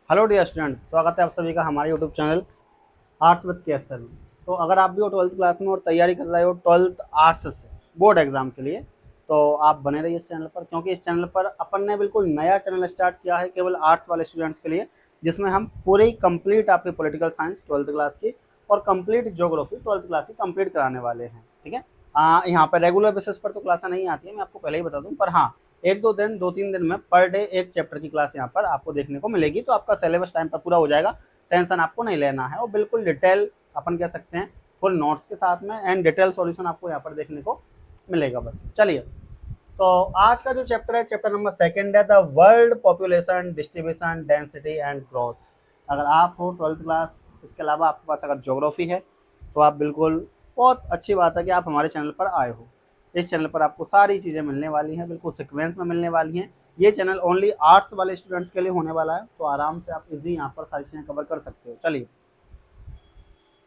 Hello dear student, स्वागत है आप सभी का हमारे यूट्यूब चैनल आर्ट्स विद केएसएल में। तो अगर आप भी हो 12th क्लास में और तैयारी कर रहे हो 12th आर्ट्स से बोर्ड एग्जाम के लिए, तो आप बने रहिए इस चैनल पर, क्योंकि इस चैनल पर अपन ने बिल्कुल नया चैनल स्टार्ट किया है केवल आर्ट्स वाले स्टूडेंट्स के लिए, जिसमें हम पूरी कंप्लीट आपकी पॉलिटिकल साइंस 12th क्लास की और कंप्लीट ज्योग्राफी 12th क्लास की कंप्लीट कराने वाले हैं। ठीक है। यहाँ पर रेगुलर बेसिस पर तो क्लासें नहीं आती है, मैं आपको पहले ही बता दूं, पर हाँ एक दो दिन 2-3 दिन में पर डे एक चैप्टर की क्लास यहाँ पर आपको देखने को मिलेगी, तो आपका सिलेबस टाइम पर पूरा हो जाएगा। टेंशन आपको नहीं लेना है, और बिल्कुल डिटेल अपन कह सकते हैं फुल नोट्स के साथ में एंड डिटेल सॉल्यूशन आपको यहाँ पर देखने को मिलेगा बच्चों। चलिए, तो आज का जो चैप्टर है चैप्टर नंबर 2 है the world population distribution density and growth. अगर आप हो 12th क्लास, इसके अलावा आपके पास अगर ज्योग्राफी है, तो आप बिल्कुल बहुत अच्छी बात है कि आप हमारे चैनल पर आए हो। इस चैनल पर आपको सारी चीज़ें मिलने वाली हैं, बिल्कुल सिक्वेंस में मिलने वाली हैं। ये चैनल ओनली आर्ट्स वाले स्टूडेंट्स के लिए होने वाला है, तो आराम से आप इजी यहाँ पर सारी चीज़ें कवर कर सकते हो। चलिए,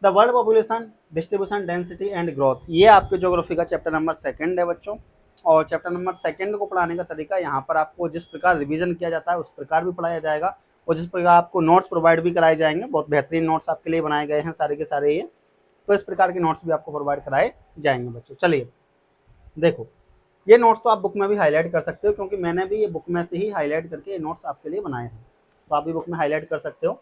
the world population distribution density and growth, ये आपके ज्योग्राफी का चैप्टर नंबर 2 है बच्चों। और चैप्टर नंबर 2 को पढ़ाने का तरीका यहाँ पर आपको जिस प्रकार रिवीजन किया जाता है उस प्रकार भी पढ़ाया जाएगा, और जिस प्रकार आपको नोट्स प्रोवाइड भी कराए जाएंगे, बहुत बेहतरीन नोट्स आपके लिए बनाए गए हैं सारे के सारे ये, तो इस प्रकार के नोट्स भी आपको प्रोवाइड कराए जाएंगे बच्चों। चलिए देखो, ये नोट्स तो आप बुक में भी हाईलाइट कर सकते हो, क्योंकि मैंने भी ये बुक में से ही हाईलाइट करके ये नोट्स आपके लिए बनाए हैं, तो आप भी बुक में हाईलाइट कर सकते हो।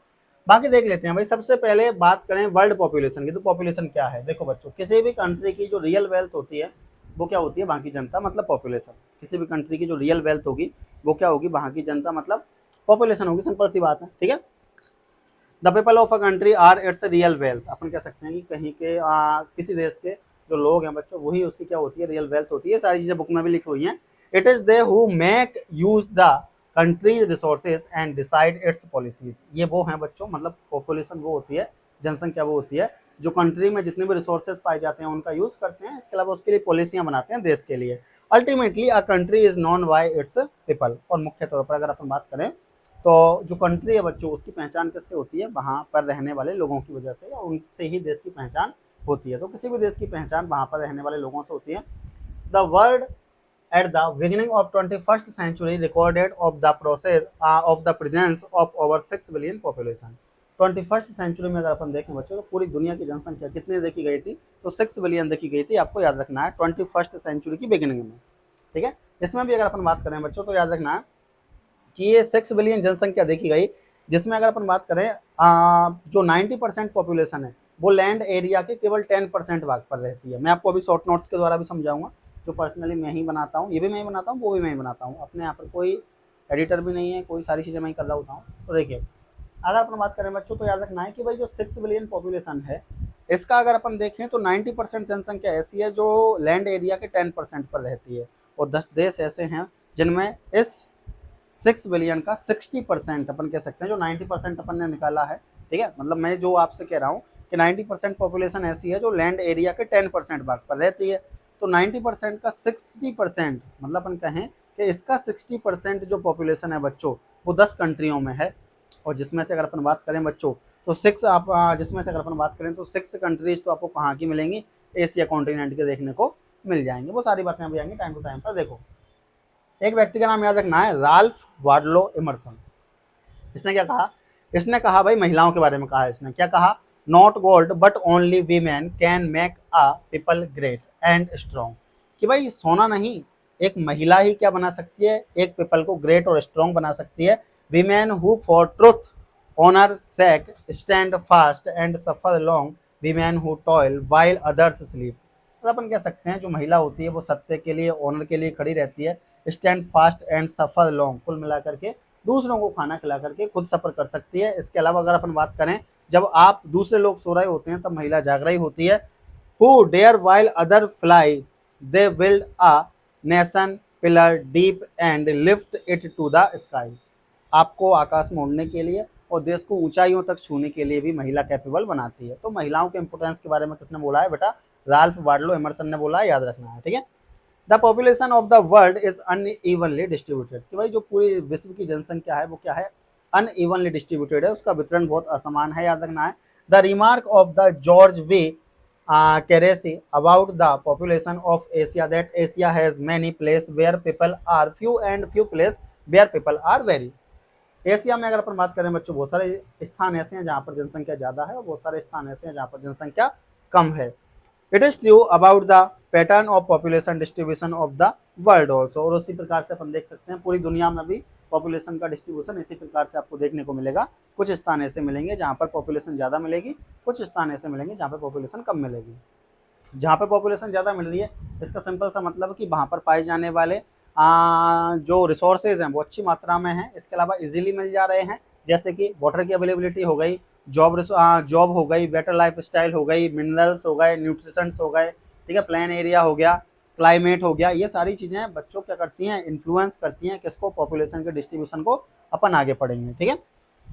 बाकी देख लेते हैं भाई, सबसे पहले बात करें वर्ल्ड पॉपुलेशन की। तो पॉपुलेशन क्या है? देखो बच्चों, किसी भी कंट्री की जो रियल वेल्थ होती है वो क्या होती है? वहाँ की जनता, मतलब पॉपुलेशन। किसी भी कंट्री की जो रियल वेल्थ होगी वो क्या होगी? वहाँ की जनता मतलब पॉपुलेशन होगी, सिंपल सी बात है। ठीक है। The people of a country are its real wealth, अपन कह सकते हैं कि कहीं के किसी देश के जो लोग हैं बच्चों, वही उसकी क्या होती है? रियल वेल्थ होती है। सारी चीजें बुक में भी लिखी हुई हैं। It is they who make use the countries resources and decide it's policies. ये वो हैं बच्चों, मतलब पॉपुलेशन वो होती है, जनसंख्या वो होती है जो कंट्री में जितने भी रिसोर्सेज पाए जाते हैं उनका यूज करते हैं, इसके अलावा उसके लिए पॉलिसियां बनाते हैं देश के लिए। Ultimately a country is known by it's people. और मुख्य तौर पर अगर अपन बात करें तो जो कंट्री है बच्चों, उसकी पहचान किससे होती है? वहाँ पर रहने वाले लोगों की वजह से, या उनसे ही देश की पहचान होती है। तो किसी भी देश की पहचान वहाँ पर रहने वाले लोगों से होती है। The world at the beginning of 21st century recorded of the process of the presence of over 6 billion population. 21st century में अगर अपन देखें बच्चों, तो पूरी दुनिया की जनसंख्या कितनी देखी गई थी? तो 6 बिलियन देखी गई थी। आपको याद रखना है 21st सेंचुरी की बिगिनिंग में। ठीक है। इसमें भी अगर अपन बात करें बच्चों, तो याद रखना है कि ये 6 बिलियन जनसंख्या देखी गई, जिसमें अगर अपन बात करें जो 90% पॉपुलेशन है वो लैंड एरिया के केवल 10% भाग पर रहती है। मैं आपको अभी शॉर्ट नोट्स के द्वारा भी समझाऊंगा, जो पर्सनली मैं ही बनाता हूँ, ये भी मैं ही बनाता हूँ, वो भी मैं ही बनाता हूँ। अपने यहाँ पर कोई एडिटर भी नहीं है, कोई सारी चीज़ें मैं ही कर रहा होता हूँ। तो देखिए, अगर अपन बात करें बच्चों, तो याद रखना है कि भाई जो 6 बिलियन पॉपुलेशन है, इसका अगर अपन देखें तो 90% जनसंख्या ऐसी है जो लैंड एरिया के 10% पर रहती है, और 10 देश ऐसे हैं जिनमें इस 6 बिलियन का 60% अपन कह सकते हैं, जो 90% अपन ने निकाला है। ठीक है, मतलब मैं जो आपसे कह रहा हूँ कि 90% पॉपुलेशन ऐसी है जो लैंड एरिया के 10% भाग पर रहती है। तो 90% का 60%, मतलब अपन कहें कि इसका 60% जो पॉपुलेशन है बच्चों, वो 10 कंट्रियों में है। और जिसमें से अगर अपन बात करें बच्चों, तो जिसमें से अगर अपन बात करें तो 6 कंट्रीज तो आपको कहाँ की मिलेंगी? एशिया कॉन्टिनेंट के देखने को मिल जाएंगे। वो सारी बातें अभी आएंगी टाइम टू टाइम पर। देखो, एक व्यक्ति का नाम याद रखना है, राल्फ वार्डलो इमर्सन। इसने क्या कहा? इसने कहा भाई, महिलाओं के बारे में कहा। इसने क्या कहा? Not gold but only women can make a people great and strong. कि भाई सोना नहीं, एक महिला ही क्या बना सकती है? एक पीपल को ग्रेट और स्ट्रॉन्ग बना सकती है। Women who for truth honour sake stand fast and suffer long, women who toil while others sleep. मतलब अपन कह सकते हैं जो महिला होती है वो सत्य के लिए, ऑनर के लिए खड़ी रहती है, stand fast and suffer long, कुल मिलाकर के दूसरों को खाना खिला करके खुद सफर कर सकती है। इसके अलावा अगर अपन बात करें, जब आप दूसरे लोग सो रहे होते हैं तब महिला जाग रही होती है। Who dare while other fly they build a nation pillar deep and lift it to the sky. आपको आकाश में उड़ने के लिए और देश को ऊंचाइयों तक छूने के लिए भी महिला कैपेबल बनाती है। तो महिलाओं के इंपोर्टेंस के बारे में किसने बोला है बेटा? राल्फ वार्डलो एमरसन ने बोला है, याद रखना है। ठीक है। The population of the world is unevenly distributed. कि भाई जो पूरी विश्व की जनसंख्या है वो क्या है? अनइवनली डिस्ट्रीब्यूटेड है, उसका वितरण बहुत असमान है, याद रखना है। The remark of the George B Cressey about the population of Asia that Asia has many place where people are few and few place where people are very. Asia में अगर अपन बात करें बच्चों, बहुत सारे स्थान ऐसे हैं जहाँ पर जनसंख्या ज़्यादा है और बहुत सारे स्थान ऐसे हैं जहाँ पर जनसंख्या कम है। It is true about the pattern of population distribution of the world also, और उसी प्रकार से अपन देख सकते हैं पूरी दुनिया में भी पॉपुलेशन का डिस्ट्रीब्यूशन इसी प्रकार से आपको देखने को मिलेगा। कुछ स्थान ऐसे मिलेंगे जहाँ पर पॉपुलेशन ज़्यादा मिलेगी, कुछ स्थान ऐसे मिलेंगे जहाँ पर पॉपुलेशन कम मिलेगी। जहाँ पे पॉपुलेशन ज़्यादा मिल रही है, इसका सिंपल सा मतलब है कि वहाँ पर पाए जाने वाले जो रिसोर्सेज हैं वो अच्छी मात्रा में हैं, इसके अलावा इजीली मिल जा रहे हैं, जैसे कि वाटर की अवेलेबिलिटी हो गई, जॉब हो गई, बेटर लाइफ स्टाइल हो गई, मिनरल्स हो गए, न्यूट्रिशंस हो गए, ठीक है, प्लेन एरिया हो गया, क्लाइमेट हो गया। ये सारी चीज़ें बच्चों क्या करती हैं, इन्फ्लुएंस करती हैं किसको, पॉपुलेशन के डिस्ट्रीब्यूशन को। अपन आगे पढ़ेंगे, ठीक है।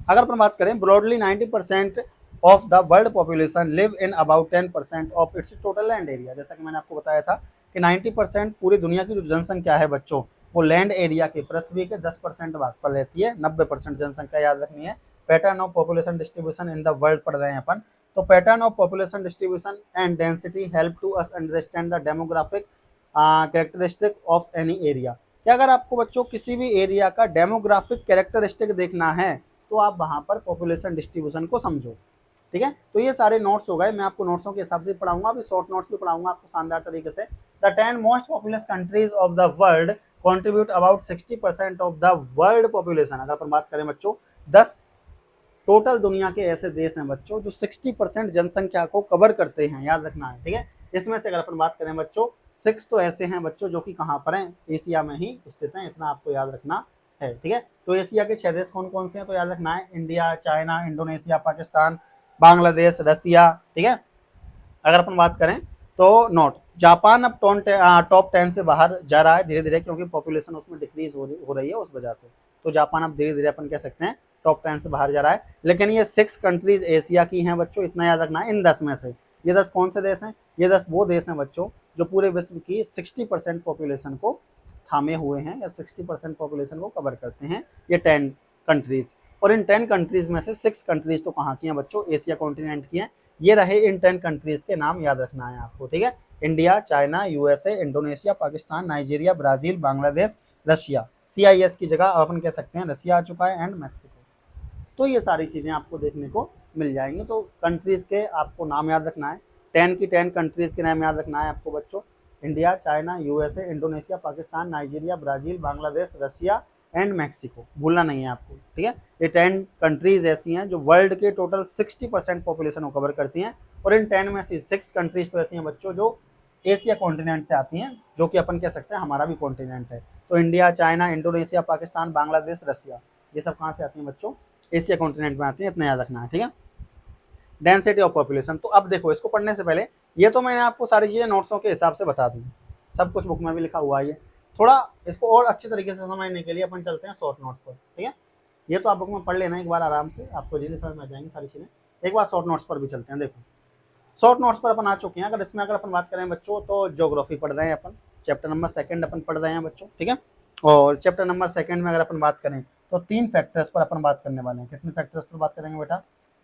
अगर अपन बात करें, broadly 90% of the world population live in about 10% of its total land area. जैसा कि मैंने आपको बताया था कि 90% पूरी दुनिया की जो जनसंख्या है बच्चों, वो लैंड एरिया के, पृथ्वी के 10% भाग पर रहती है। 90% जनसंख्या याद रखनी है। Pattern of population distribution in the world पढ़ रहे हैं अपन, तो pattern of population distribution and density help to us understand the demographic characteristic of any area. क्या अगर आपको बच्चों किसी भी एरिया का डेमोग्राफिक कैरेक्टरिस्टिक देखना है तो आप वहाँ पर पॉपुलेशन डिस्ट्रीब्यूशन को समझो, ठीक है। तो ये सारे नोट्स हो गए, मैं आपको नोट्सों के हिसाब से पढ़ाऊंगा, अभी शॉर्ट नोट्स भी पढ़ाऊंगा आपको शानदार तरीके से। The 10 most populous countries of the world contribute about 60% of the world population. अगर अपन बात करें बच्चों, 10 टोटल दुनिया के ऐसे देश हैं बच्चों जो 60% जनसंख्या को कवर करते हैं, याद रखना है, ठीक है। इसमें से अगर अपन बात करें बच्चों, 6 तो ऐसे हैं बच्चों जो कि कहाँ पर हैं, एशिया में ही स्थित हैं, इतना आपको याद रखना है, ठीक है। तो एशिया के 6 देश कौन कौन से हैं, तो याद रखना है, India, China, Indonesia, Pakistan, Bangladesh, Russia, ठीक है। अगर अपन बात करें तो नोट, जापान अब टॉप 10 से बाहर जा रहा है धीरे धीरे, क्योंकि पॉपुलेशन उसमें डिक्रीज हो रही है उस वजह से। तो जापान अब धीरे धीरे अपन कह सकते हैं टॉप 10 से बाहर जा रहा है। लेकिन ये 6 कंट्रीज एशिया की हैं बच्चों, इतना याद रखना है। इन 10 में से ये 10 कौन से देश हैं, ये 10 वो देश हैं बच्चों जो पूरे विश्व की 60% पॉपुलेशन को थामे हुए हैं या 60% पॉपुलेशन को कवर करते हैं, ये 10 कंट्रीज। और इन 10 कंट्रीज में से 6 कंट्रीज तो कहाँ की हैं बच्चों, एशिया कॉन्टिनेंट की हैं। ये रहे इन 10 कंट्रीज के नाम, याद रखना है आपको, ठीक है। India, China, USA, Indonesia, Pakistan, Nigeria, Brazil, Bangladesh, Russia. CIS की जगह अपन कह सकते हैं रसिया आ चुका है, एंड मैक्सिको। तो ये सारी चीज़ें आपको देखने को मिल जाएंगी। तो कंट्रीज़ के आपको नाम याद रखना है, 10 की 10 कंट्रीज़ के नाम याद रखना है आपको बच्चों, India, China, USA, Indonesia, Pakistan, Nigeria, Brazil, Bangladesh, Russia and Mexico, भूलना नहीं है आपको, ठीक है। ये 10 कंट्रीज़ ऐसी हैं जो वर्ल्ड के टोटल 60% पॉपुलेशन को कवर करती हैं। और इन 10 में से 6 कंट्रीज़ तो ऐसी हैं बच्चों जो एशिया कॉन्टिनेंट से आती हैं, जो कि अपन कह सकते हैं हमारा भी कॉन्टिनेंट है। तो India, China, Indonesia, Pakistan, Bangladesh, Russia, ये सब कहाँ से आती हैं बच्चों, एशिया कॉन्टिनेंट में आती है, इतना याद रखना है, ठीक है। डेंसिटी ऑफ पॉपुलेशन, तो अब देखो इसको पढ़ने से पहले ये तो मैंने आपको सारी चीज़ें नोट्सों के हिसाब से बता दी, सब कुछ बुक में भी लिखा हुआ है। ये थोड़ा इसको और अच्छी तरीके से समझने के लिए अपन चलते हैं शॉर्ट नोट्स पर, ठीक है। ये तो आप बुक में पढ़ लेना एक बार आराम से, आपको जल्दी समझ में आ जाएंगी सारी चीज़ें। एक बार शॉर्ट नोट्स पर भी चलते हैं। देखो शॉर्ट नोट्स पर अपन आ चुके हैं। अगर इसमें अगर अपन बात करें बच्चों, तो ज्योग्राफी पढ़ रहे हैं अपन, चैप्टर नंबर 2 अपन पढ़ रहे हैं बच्चों, ठीक है। और चैप्टर नंबर 2 में अगर अपन बात करें तो 3 फैक्टर्स पर अपन बात करने वाले हैं। कितने फैक्टर्स पर बात करेंगे बेटा,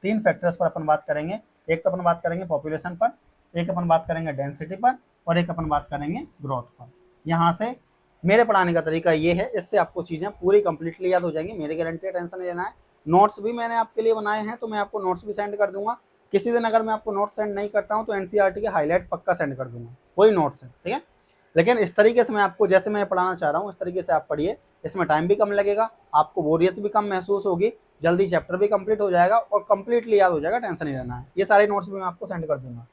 3 फैक्टर्स पर अपन बात करेंगे। एक तो अपन बात करेंगे पॉपुलेशन पर, एक अपन बात करेंगे डेंसिटी पर, और एक अपन बात करेंगे ग्रोथ पर। यहाँ से मेरे पढ़ाने का तरीका ये है, इससे आपको चीज़ें पूरी कंप्लीटली याद हो जाएंगी, मेरी गारंटी है, टेंशन नहीं लेना है। नोट्स भी मैंने आपके लिए बनाए हैं, तो मैं आपको नोट्स भी सेंड कर दूंगा। किसी दिन अगर मैं आपको नोट्स सेंड नहीं करता हूँ तो NCERT के हाईलाइट पक्का सेंड कर दूंगा, वही नोट्स है, ठीक है। लेकिन इस तरीके से मैं आपको, जैसे मैं पढ़ाना चाह रहा हूँ, इस तरीके से आप पढ़िए, इसमें टाइम भी कम लगेगा, आपको बोरियत भी कम महसूस होगी, जल्दी चैप्टर भी कंप्लीट हो जाएगा और कंप्लीटली याद हो जाएगा, टेंशन नहीं लेना है। ये सारे नोट्स भी मैं आपको सेंड कर दूंगा।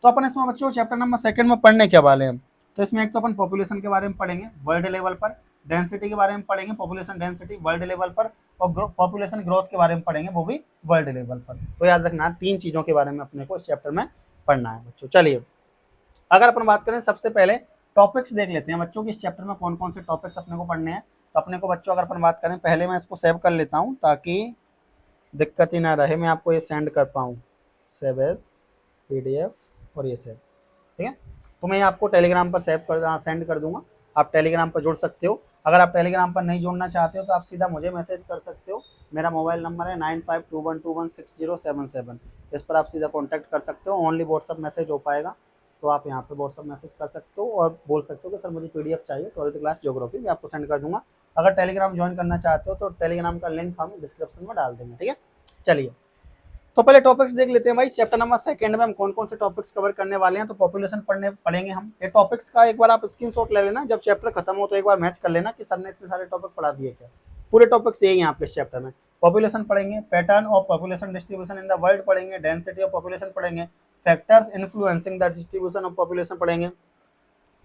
तो अपन इसमें बच्चों चैप्टर नंबर 2 में पढ़ने क्या वाले हैं, तो इसमें एक तो अपन पॉपुलेशन के बारे में पढ़ेंगे वर्ल्ड लेवल पर, डेंसिटी के बारे में पढ़ेंगे, पॉपुलेशन डेंसिटी वर्ल्ड लेवल पर, और पॉपुलेशन ग्रोथ के बारे में पढ़ेंगे, वो भी वर्ल्ड लेवल पर। तो याद रखना 3 चीज़ों के बारे में अपने को इस चैप्टर में पढ़ना है बच्चों। चलिए अगर अपन बात करें, सबसे पहले टॉपिक्स देख लेते हैं बच्चों कि इस चैप्टर में कौन कौन से टॉपिक्स अपने को पढ़ने हैं। तो अपने को बच्चों अगर अपन बात करें, पहले मैं इसको सेव कर लेता हूँ ताकि दिक्कत ही ना रहे, मैं आपको ये सेंड कर पाऊँ, सेव एज PDF, और ये सेव, ठीक है। तो मैं आपको टेलीग्राम पर सेंड कर दूंगा, आप टेलीग्राम पर जुड़ सकते हो। अगर आप टेलीग्राम पर नहीं जुड़ना चाहते हो तो आप सीधा मुझे मैसेज कर सकते हो, मेरा मोबाइल नंबर है 9521216077, इस पर आप सीधा कॉन्टैक्ट कर सकते हो। ओनली व्हाट्सअप मैसेज हो पाएगा, तो आप यहाँ पे व्हाट्सअप मैसेज कर सकते हो और बोल सकते हो कि सर मुझे PDF चाहिए 12th क्लास ज्योग्राफी, मैं आपको सेंड कर दूंगा। अगर टेलीग्राम ज्वाइन करना चाहते हो तो टेलीग्राम का लिंक हम डिस्क्रिप्शन में डाल देंगे, ठीक है। चलिए, तो पहले टॉपिक्स देख लेते हैं भाई। चैप्टर नंबर 2 में हम कौन कौन से टॉपिक्स कवर करने वाले हैं। तो पॉपुलेशन पढ़ेंगे हम। ये टॉपिक्स का एक बार आप स्क्रीनशॉट ले लेना, जब चैप्टर खत्म हो तो एक बार मैच कर लेना कि सर ने इतने सारे टॉपिक पढ़ा दिए क्या। पूरे टॉपिक्स यही हैं आपके इस चैप्टर में। पॉपुलेशन पढ़ेंगे, pattern of population distribution in the world पढ़ेंगे, डेंसिटी ऑफ पॉपुलेशन पढ़ेंगे, factors influencing the distribution of population पढ़ेंगे,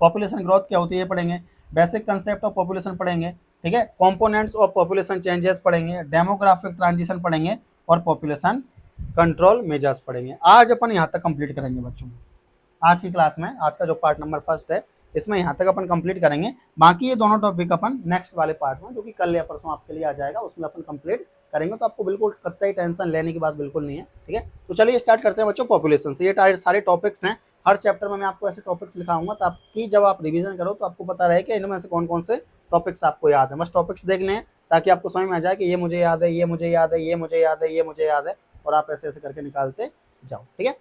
पॉपुलेशन ग्रोथ क्या होती है पढ़ेंगे, बेसिक कंसेप्ट ऑफ पॉपुलेशन पढ़ेंगे, ठीक है, कंपोनेंट्स ऑफ पॉपुलेशन चेंजेस पढ़ेंगे, डेमोग्राफिक ट्रांजिशन पढ़ेंगे और पॉपुलेशन कंट्रोल मेजर्स पढ़ेंगे। आज अपन यहाँ तक कंप्लीट करेंगे बच्चों। आज की क्लास में, आज का जो पार्ट नंबर 1 है, इसमें यहाँ तक अपन कंप्लीट करेंगे। बाकी ये दोनों टॉपिक अपन नेक्स्ट वाले पार्ट में, जो कि कल या परसों आपके लिए आ जाएगा, उसमें अपन कंप्लीट करेंगे। तो आपको बिल्कुल कतई टेंशन लेने की बात बिल्कुल नहीं है, ठीक है। तो चलिए स्टार्ट करते हैं बच्चों पॉपुलेशन से। ये सारे टॉपिक्स हैं, हर चैप्टर में मैं आपको ऐसे टॉपिक्स लिखाऊंगा ताकि जब आप रिवीजन करो तो आपको पता रहे कि इनमें से कौन कौन से टॉपिक्स आपको याद है। बस टॉपिक्स देखने हैं ताकि आपको समझ में आ जाए कि ये मुझे याद है, ये मुझे याद है, ये मुझे याद है, ये मुझे याद है, और आप ऐसे ऐसे करके निकालते जाओ, ठीक है।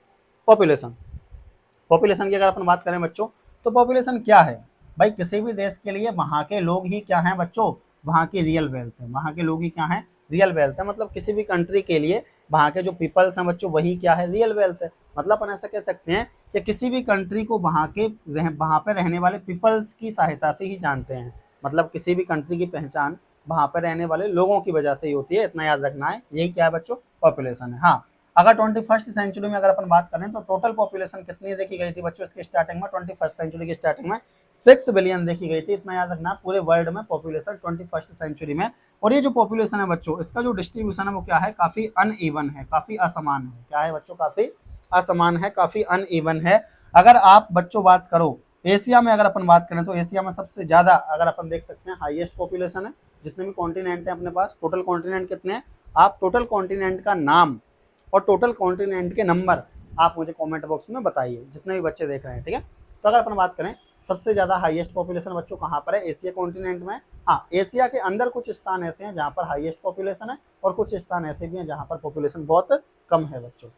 पॉपुलेशन, पॉपुलेशन की अगर अपन बात करें बच्चों, तो पॉपुलेशन क्या है भाई? किसी भी देश के लिए वहाँ के लोग ही क्या हैं बच्चों? वहाँ की रियल वेल्थ है। वहाँ के लोग ही क्या हैं? रियल वेल्थ है। मतलब किसी भी कंट्री के लिए वहाँ के जो पीपल्स हैं बच्चों, वही क्या है? रियल वेल्थ है। मतलब अपन ऐसा कह सकते हैं कि किसी भी कंट्री को वहाँ पे रहने वाले पीपल्स की सहायता से ही जानते हैं। मतलब किसी भी कंट्री की पहचान वहाँ पर रहने वाले लोगों की वजह से ही होती है, इतना याद रखना है। यही क्या है बच्चों? पॉपुलेशन है। हाँ, अगर 21st सेंचुरी में अगर अपन बात करें तो टोटल पॉपुलेशन कितनी देखी गई थी बच्चों इसकी स्टार्टिंग में? 21st सेंचुरी की स्टार्टिंग में 6 बिलियन देखी गई थी। इतना याद रखना, पूरे वर्ल्ड में पॉपुलेशन 21st सेंचुरी में। और ये जो पॉपुलेशन है बच्चों, इसका जो डिस्ट्रीब्यूशन है वो क्या है? काफी अनइवन है, काफी असमान है। क्या है बच्चों? काफी असमान है, काफी अनइवन है। अगर आप बच्चों बात करो एशिया में, अगर अपन बात करें तो एशिया में सबसे ज्यादा अगर अपन देख सकते हैं हाईएस्ट पॉपुलेशन है। जितने भी कॉन्टिनेंट है अपने पास, टोटल कॉन्टिनेंट कितने हैं? आप टोटल कॉन्टिनेंट का नाम और टोटल कॉन्टिनेंट के नंबर आप मुझे कमेंट बॉक्स में बताइए, जितने भी बच्चे देख रहे हैं, ठीक है। तो अगर अपन बात करें सबसे ज़्यादा हाईएस्ट पॉपुलेशन बच्चों कहाँ पर है? एशिया कॉन्टिनेंट में। हाँ, एशिया के अंदर कुछ स्थान ऐसे हैं जहाँ पर हाईएस्ट पॉपुलेशन है, और कुछ स्थान ऐसे भी हैं जहाँ पर पॉपुलेशन बहुत कम है बच्चों।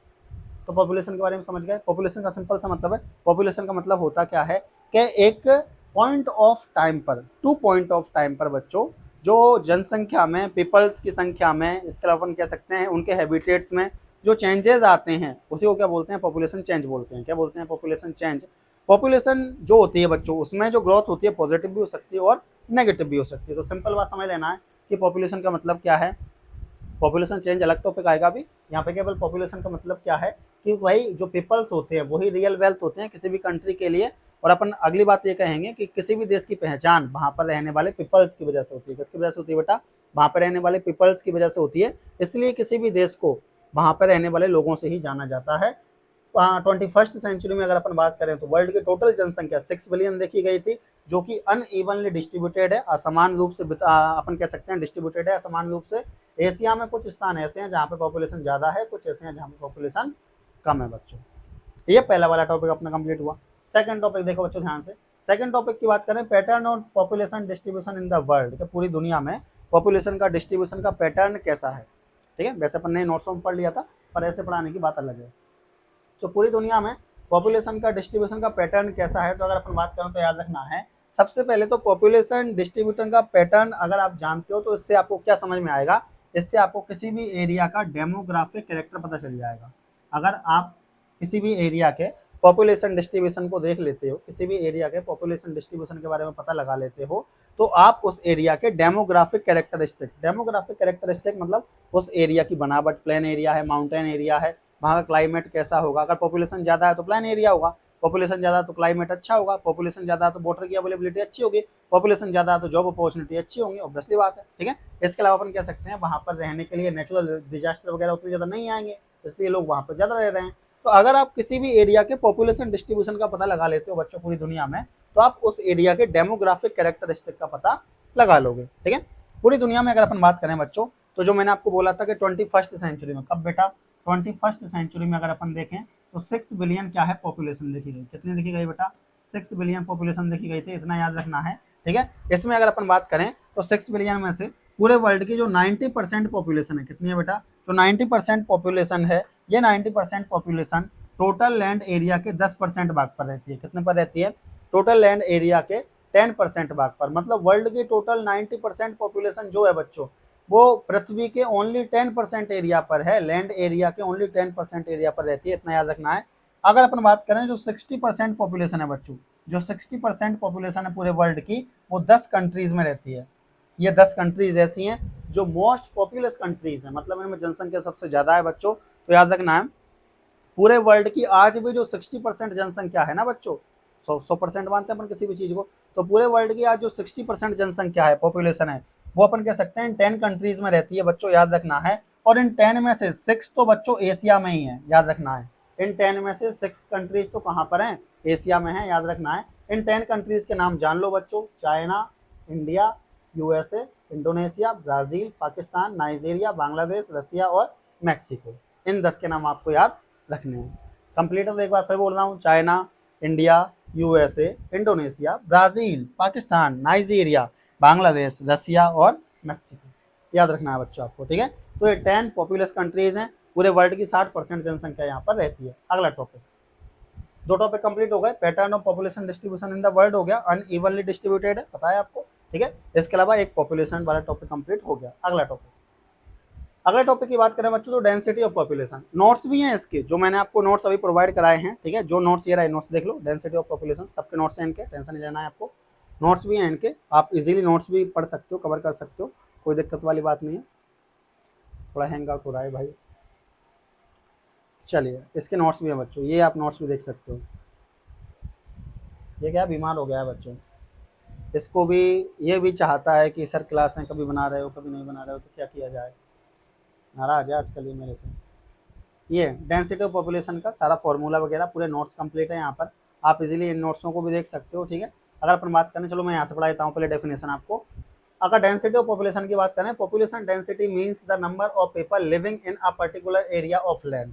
तो पॉपुलेशन के बारे में समझ गए। पॉपुलेशन का सिंपल सा मतलब है, पॉपुलेशन का मतलब होता क्या है कि एक पॉइंट ऑफ टाइम पर, 2 पॉइंट ऑफ टाइम पर बच्चों, जो जनसंख्या में, पीपल्स की संख्या में, इसके अलावा अपन कह सकते हैं उनके हैबिटेट्स में जो चेंजेस आते हैं, उसी को क्या बोलते हैं? पॉपुलेशन चेंज बोलते हैं। क्या बोलते हैं? Population change. पॉपुलेशन जो होती है बच्चों, उसमें जो ग्रोथ होती है पॉजिटिव भी हो सकती है और नेगेटिव भी हो सकती है। तो सिंपल बात समझ लेना है कि पॉपुलेशन का मतलब क्या है। पॉपुलेशन चेंज अलग टॉपिक आएगा अभी। यहाँ पे केवल पॉपुलेशन का मतलब क्या है कि भाई जो पीपल्स होते हैं वही रियल वेल्थ होते हैं किसी भी कंट्री के लिए। और अपन अगली बात ये कहेंगे कि किसी भी देश की पहचान वहाँ पर रहने वाले पीपल्स की वजह से होती है। किसकी वजह से होती है बेटा? वहाँ पर रहने वाले पीपल्स की वजह से होती है। इसलिए किसी भी देश को वहाँ पर रहने वाले लोगों से ही जाना जाता है। 21st सेंचुरी में अगर अपन बात करें तो वर्ल्ड की टोटल जनसंख्या 6 बिलियन देखी गई थी, जो कि अनइवनली डिस्ट्रीब्यूटेड है, असमान रूप से अपन कह सकते हैं डिस्ट्रीब्यूटेड है, असमान रूप से। एशिया में कुछ स्थान ऐसे हैं जहाँ पे पॉपुलेशन ज़्यादा है, कुछ ऐसे हैं जहाँ पे पॉपुलेशन कम है बच्चों। ये पहला वाला टॉपिक अपना कंप्लीट हुआ। सेकंड टॉपिक देखो बच्चों ध्यान से। सेकंड टॉपिक की बात करें, pattern of population distribution in the world, पूरी दुनिया में पॉपुलेशन का डिस्ट्रीब्यूशन का पैटर्न कैसा है, ठीक है। वैसे अपन ने नोट्स में पढ़ लिया था, पर ऐसे पढ़ाने की बात अलग है। तो पूरी दुनिया में पॉपुलेशन का डिस्ट्रीब्यूशन का पैटर्न कैसा है, तो अगर अपन बात करें तो याद रखना है सबसे पहले तो पॉपुलेशन डिस्ट्रीब्यूशन का पैटर्न अगर आप जानते हो तो इससे आपको क्या समझ में आएगा? इससे आपको किसी भी एरिया का डेमोग्राफिक कैरेक्टर पता चल जाएगा। अगर आप किसी भी एरिया के पॉपुलेशन डिस्ट्रीब्यूशन को देख लेते हो, किसी भी एरिया के पॉपुलेशन डिस्ट्रीब्यूशन के बारे में पता लगा लेते हो, तो आप उस एरिया के डेमोग्राफिक कैरेक्टरिस्टिक मतलब उस एरिया की बनावट, प्लेन एरिया है, माउंटेन एरिया है, वहाँ का क्लाइमेट कैसा होगा। अगर पॉपुलेशन ज़्यादा है तो प्लेन एरिया होगा, पॉपुलेशन ज़्यादा है तो क्लाइमेट अच्छा होगा, पॉपुलेशन ज़्यादा है तो वाटर की अवेलेबिलिटी अच्छी होगी, पॉपुलेशन ज़्यादा है तो जॉब अपॉर्चुनिटी अच्छी होंगी, ऑब्वियसली बात है, ठीक है। इसके अलावा अपन कह सकते हैं वहाँ पर रहने के लिए नेचुरल डिजास्टर वगैरह उतने ज़्यादा नहीं आएंगे, इसलिए लोग वहाँ पर ज़्यादा रह रहे हैं। तो अगर आप किसी भी एरिया के पॉपुलेशन डिस्ट्रीब्यूशन का पता लगा लेते हो बच्चों पूरी दुनिया में, तो आप उस एरिया के डेमोग्राफिक कैरेक्टरिस्टिक का पता लगा लोगे, ठीक है। पूरी दुनिया में अगर अपन बात करें बच्चों, तो जो मैंने आपको बोला था कि 21st सेंचुरी में, कब बेटा? 21st सेंचुरी में अगर अपन देखें तो 6 बिलियन क्या है? पॉपुलेशन देखी गई। कितनी देखी गई बेटा? 6 बिलियन पॉपुलेशन देखी गई थी, इतना याद रखना है, ठीक है। इसमें अगर अपन बात करें तो 6 बिलियन में से पूरे वर्ल्ड की जो 90% पॉपुलेशन है, कितनी है बेटा? तो 90% पॉपुलेशन है, ये 90% पॉपुलेशन टोटल लैंड एरिया के 10% भाग पर रहती है। कितने पर रहती है? टोटल लैंड एरिया के 10% भाग पर, मतलब वर्ल्ड की टोटल 90% पॉपुलेशन जो है बच्चों वो पृथ्वी के ओनली 10% एरिया पर है, लैंड एरिया के ओनली 10% एरिया पर रहती है, इतना याद रखना है। अगर अपन बात करें जो 60% पॉपुलेशन है बच्चों, जो 60% पॉपुलेशन है पूरे वर्ल्ड की, वो 10 कंट्रीज में रहती है। ये 10 कंट्रीज ऐसी हैं जो मोस्ट पॉपुलस कंट्रीज हैं, मतलब इनमें जनसंख्या सबसे ज्यादा है बच्चों। तो याद रखना है पूरे वर्ल्ड की आज भी जो 60% जनसंख्या है ना बच्चों, 100% मानते हैं अपन किसी भी चीज को, तो पूरे वर्ल्ड की आज जो 60% जनसंख्या है, पॉपुलेशन है, वो अपन कह सकते हैं 10 कंट्रीज में रहती है बच्चों, याद रखना है। और इन 10 में से 6 तो बच्चों एशिया में ही है, याद रखना है। इन 10 में से 6 कंट्रीज तो कहाँ पर हैं, एशिया में है, याद रखना है। इन 10 कंट्रीज के नाम जान लो बच्चों, China, India, USA, Indonesia, Brazil, Pakistan, Nigeria, Bangladesh, Russia और मैक्सिको। इन 10 के नाम आपको याद रखने हैं। कंप्लीट है तो एक बार फिर बोल रहा हूँ, China, India, USA, Indonesia, Brazil, Pakistan, Nigeria, Bangladesh, Russia और मैक्सिको, याद रखना है बच्चों आपको, ठीक है। तो ये 10 पॉपुलस कंट्रीज हैं, पूरे वर्ल्ड की 60% जनसंख्या यहाँ पर रहती है। अगला टॉपिक, 2 टॉपिक कंप्लीट हो गए। Pattern of population distribution in the world हो गया, अनइवनली डिस्ट्रीब्यूटेड है, पता है आपको, ठीक है। इसके अलावा एक पॉपुलेशन वाला टॉपिक कंप्लीट हो गया। अगला टॉपिक, अगले टॉपिक की बात करें बच्चों तो डेंसिटी ऑफ पॉपुलेशन। नोट्स भी हैं इसके, जो मैंने आपको नोट्स अभी प्रोवाइड कराए हैं, ठीक है। जो नोट्स ये रहा है, नोट्स देख लो, डेंसिटी ऑफ पॉपुलेशन सबके नोट्स हैं इनके, टेंशन नहीं लेना है आपको। नोट्स भी हैं इनके, आप इजीली नोट्स भी पढ़ सकते हो, कवर कर सकते हो, कोई दिक्कत वाली बात नहीं है। थोड़ा हैंग आउट हो रहा है भाई, चलिए इसके नोट्स भी हैं बच्चों, ये आप नोट्स भी देख सकते हो। ये क्या बीमार हो गया है बच्चों, इसको भी, ये भी चाहता है कि सर क्लास में कभी बना रहे हो कभी नहीं बना रहे हो, तो क्या किया जाए, नाराज है आजकल ये मेरे से। ये डेंसिटी ऑफ पॉपुलेशन का सारा फॉर्मूला वगैरह पूरे नोट्स कंप्लीट है यहाँ पर, आप इजीली इन नोट्सों को भी देख सकते हो, ठीक है। अगर अपन बात करें, चलो मैं यहाँ से पढ़ा देता हूँ पहले डेफिनेशन आपको। अगर डेंसिटी ऑफ पॉपुलेशन की बात करें, population density means the number of people living in a particular area of land,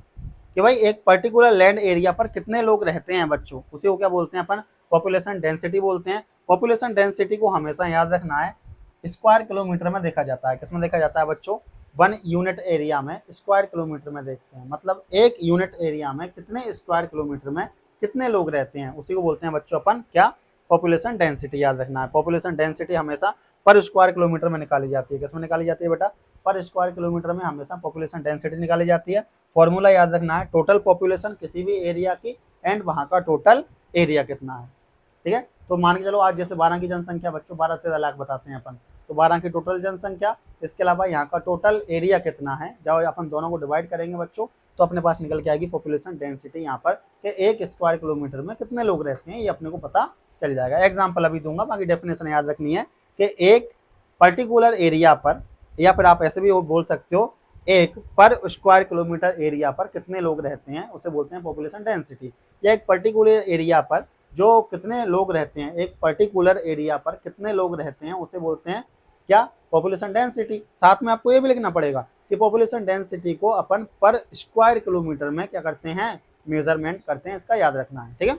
कि भाई एक पर्टिकुलर लैंड एरिया पर कितने लोग रहते हैं बच्चों, उसी को क्या बोलते हैं अपन, पॉपुलेशन डेंसिटी बोलते हैं। पॉपुलेशन डेंसिटी को हमेशा याद रखना है स्क्वायर किलोमीटर में देखा जाता है, किसमें देखा जाता है बच्चों, 1 यूनिट एरिया में स्क्वायर किलोमीटर में देखते हैं, मतलब एक यूनिट एरिया में कितने स्क्वायर किलोमीटर में कितने लोग रहते हैं, उसी को बोलते हैं बच्चों अपन क्या, पॉपुलेशन डेंसिटी, याद रखना है। पॉपुलेशन डेंसिटी हमेशा पर स्क्वायर किलोमीटर में निकाली जाती है, किसमें निकाली जाती है बेटा, पर स्क्वायर किलोमीटर में हमेशा पॉपुलेशन डेंसिटी निकाली जाती है। फॉर्मूला याद रखना है, टोटल पॉपुलेशन किसी भी एरिया की एंड वहां का टोटल एरिया कितना है, ठीक है। तो मान के चलो आज जैसे 12 की जनसंख्या बच्चों, 12-13 लाख बताते हैं अपन, तो 12 की टोटल जनसंख्या, इसके अलावा यहाँ का टोटल एरिया कितना है, जब अपन दोनों को डिवाइड करेंगे बच्चों, तो अपने पास निकल के आएगी पॉपुलेशन डेंसिटी यहाँ पर, कि एक स्क्वायर किलोमीटर में कितने लोग रहते हैं, ये अपने को पता चल जाएगा। एग्जाम्पल अभी दूंगा, बाकी डेफिनेशन याद रखनी है कि एक पर्टिकुलर एरिया पर, या फिर आप ऐसे भी बोल सकते हो, एक पर स्क्वायर किलोमीटर एरिया पर कितने लोग रहते हैं उसे बोलते हैं पॉपुलेशन डेंसिटी। या एक पर्टिकुलर एरिया पर जो कितने लोग रहते हैं, एक पर्टिकुलर एरिया पर कितने लोग रहते हैं उसे बोलते हैं क्या, पॉपुलेशन डेंसिटी। साथ में आपको ये भी लिखना पड़ेगा कि पॉपुलेशन डेंसिटी को अपन पर स्क्वायर किलोमीटर में क्या करते हैं, मेजरमेंट करते हैं, इसका याद रखना है, ठीक है।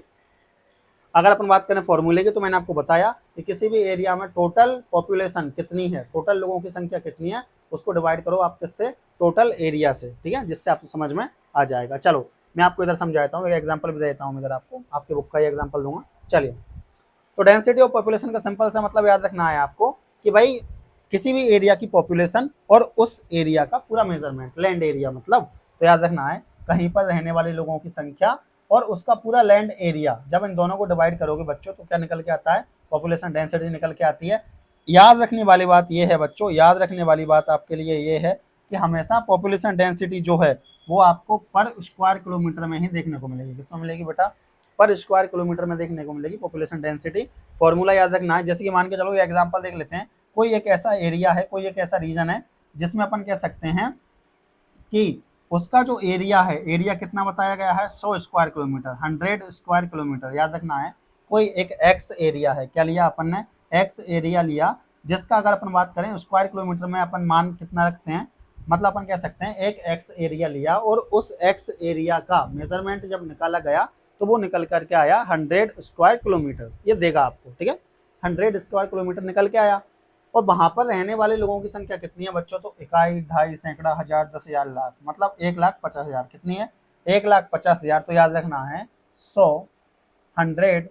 अगर अपन बात करें फॉर्मूले की, तो मैंने आपको बताया कि किसी भी एरिया में टोटल पॉपुलेशन कितनी है, टोटल लोगों की संख्या कितनी है, उसको डिवाइड करो आप किससे, टोटल एरिया से, ठीक है, जिससे आपको समझ में आ जाएगा। चलो मैं आपको इधर समझाता हूँ, एक एग्जांपल भी देता हूँ इधर आपको, आपके बुक का ही एग्जांपल दूंगा। चलिए, तो डेंसिटी ऑफ पॉपुलेशन का सिंपल सा मतलब याद रखना है आपको कि भाई किसी भी एरिया की पॉपुलेशन और उस एरिया का पूरा मेजरमेंट, लैंड एरिया मतलब, तो याद रखना है कहीं पर रहने वाले लोगों की संख्या और उसका पूरा लैंड एरिया, जब इन दोनों को डिवाइड करोगे बच्चों तो क्या निकल के आता है, पॉपुलेशन डेंसिटी निकल के आती है। याद रखने वाली बात यह है बच्चों, याद रखने वाली बात आपके लिए ये है कि हमेशा पॉपुलेशन डेंसिटी जो है वो आपको पर स्क्वायर किलोमीटर में ही देखने को मिलेगी। किसमें मिलेगी बेटा, पर स्क्वायर किलोमीटर में देखने को मिलेगी पॉपुलेशन डेंसिटी। फॉर्मूला याद रखना है, जैसे कि मान के चलो ये एग्जांपल देख लेते हैं, कोई एक ऐसा एरिया है, कोई एक ऐसा रीजन है जिसमें अपन कह सकते हैं कि उसका जो एरिया है, एरिया कितना बताया गया है, 100 स्क्वायर किलोमीटर, 100 स्क्वायर किलोमीटर, याद रखना है। कोई एक एक्स एरिया है, क्या लिया अपन ने, एक्स एरिया लिया, जिसका अगर अपन बात करें स्क्वायर किलोमीटर में अपन मान कितना रखते हैं, मतलब अपन कह सकते हैं एक एक्स एरिया लिया और उस एक्स एरिया का मेजरमेंट जब निकाला गया तो वो निकल करके आया 100 स्क्वायर किलोमीटर, ये देगा आपको, ठीक है। 100 स्क्वायर किलोमीटर निकल के आया, और वहां पर रहने वाले लोगों की संख्या कितनी है बच्चों, तो इकाई, ढाई, सैकड़ा, हजार, 10,000, लाख, मतलब 1,50,000, कितनी है, 1,50,000। तो याद रखना है 100, 100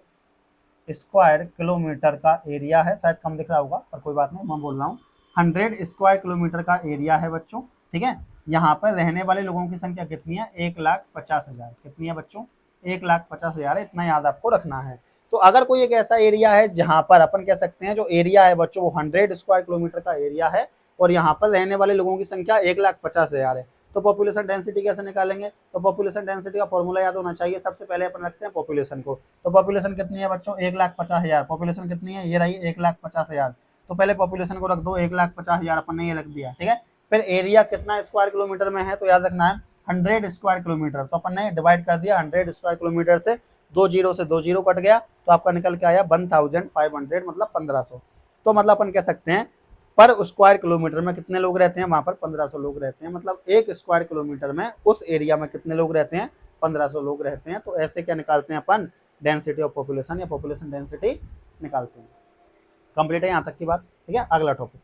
स्क्वायर किलोमीटर का एरिया है, शायद कम दिख रहा होगा पर कोई बात नहीं, मैं बोल रहा हूँ 100 स्क्वायर किलोमीटर का एरिया है बच्चों, ठीक है। यहाँ पर रहने वाले लोगों की संख्या कितनी है, 1,50,000। कितनी है बच्चों, 1,50,000 है, इतना याद आपको रखना है। तो अगर कोई एक ऐसा एरिया है जहां पर अपन कह सकते हैं जो एरिया है बच्चों वो 100 स्क्वायर किलोमीटर का एरिया है और यहाँ पर रहने वाले लोगों की संख्या 1,50,000 है, तो पॉपुलेशन डेंसिटी कैसे निकालेंगे, तो पॉपुलेशन डेंसिटी का फॉर्मूला याद होना चाहिए। सबसे पहले अपन रखते हैं पॉपुलेशन को, तो पॉपुलेशन कितनी है बच्चों, 1,50,000। पॉपुलेशन कितनी है, ये रही 1,50,000। तो पहले पॉपुलेशन को रख दो 1,50,000, अपन ने ये रख दिया, ठीक है। फिर एरिया कितना स्क्वायर किलोमीटर में है, तो याद रखना है 100 स्क्वायर किलोमीटर, तो अपन ने डिवाइड कर दिया 100 स्क्वायर किलोमीटर से, 2 जीरो से 2 जीरो कट गया, तो आपका निकल के आया 1,500, मतलब 1500। तो मतलब अपन कह सकते हैं पर स्क्वायर किलोमीटर में कितने लोग रहते हैं, वहां पर 1500 लोग रहते हैं, मतलब एक स्क्वायर किलोमीटर में उस एरिया में कितने लोग रहते हैं, 1500 लोग रहते हैं। तो ऐसे क्या निकालते हैं अपन, डेंसिटी ऑफ पॉपुलेशन या पॉपुलेशन डेंसिटी निकालते हैं। कंप्लीट है यहाँ तक की बात, ठीक है। अगला टॉपिक,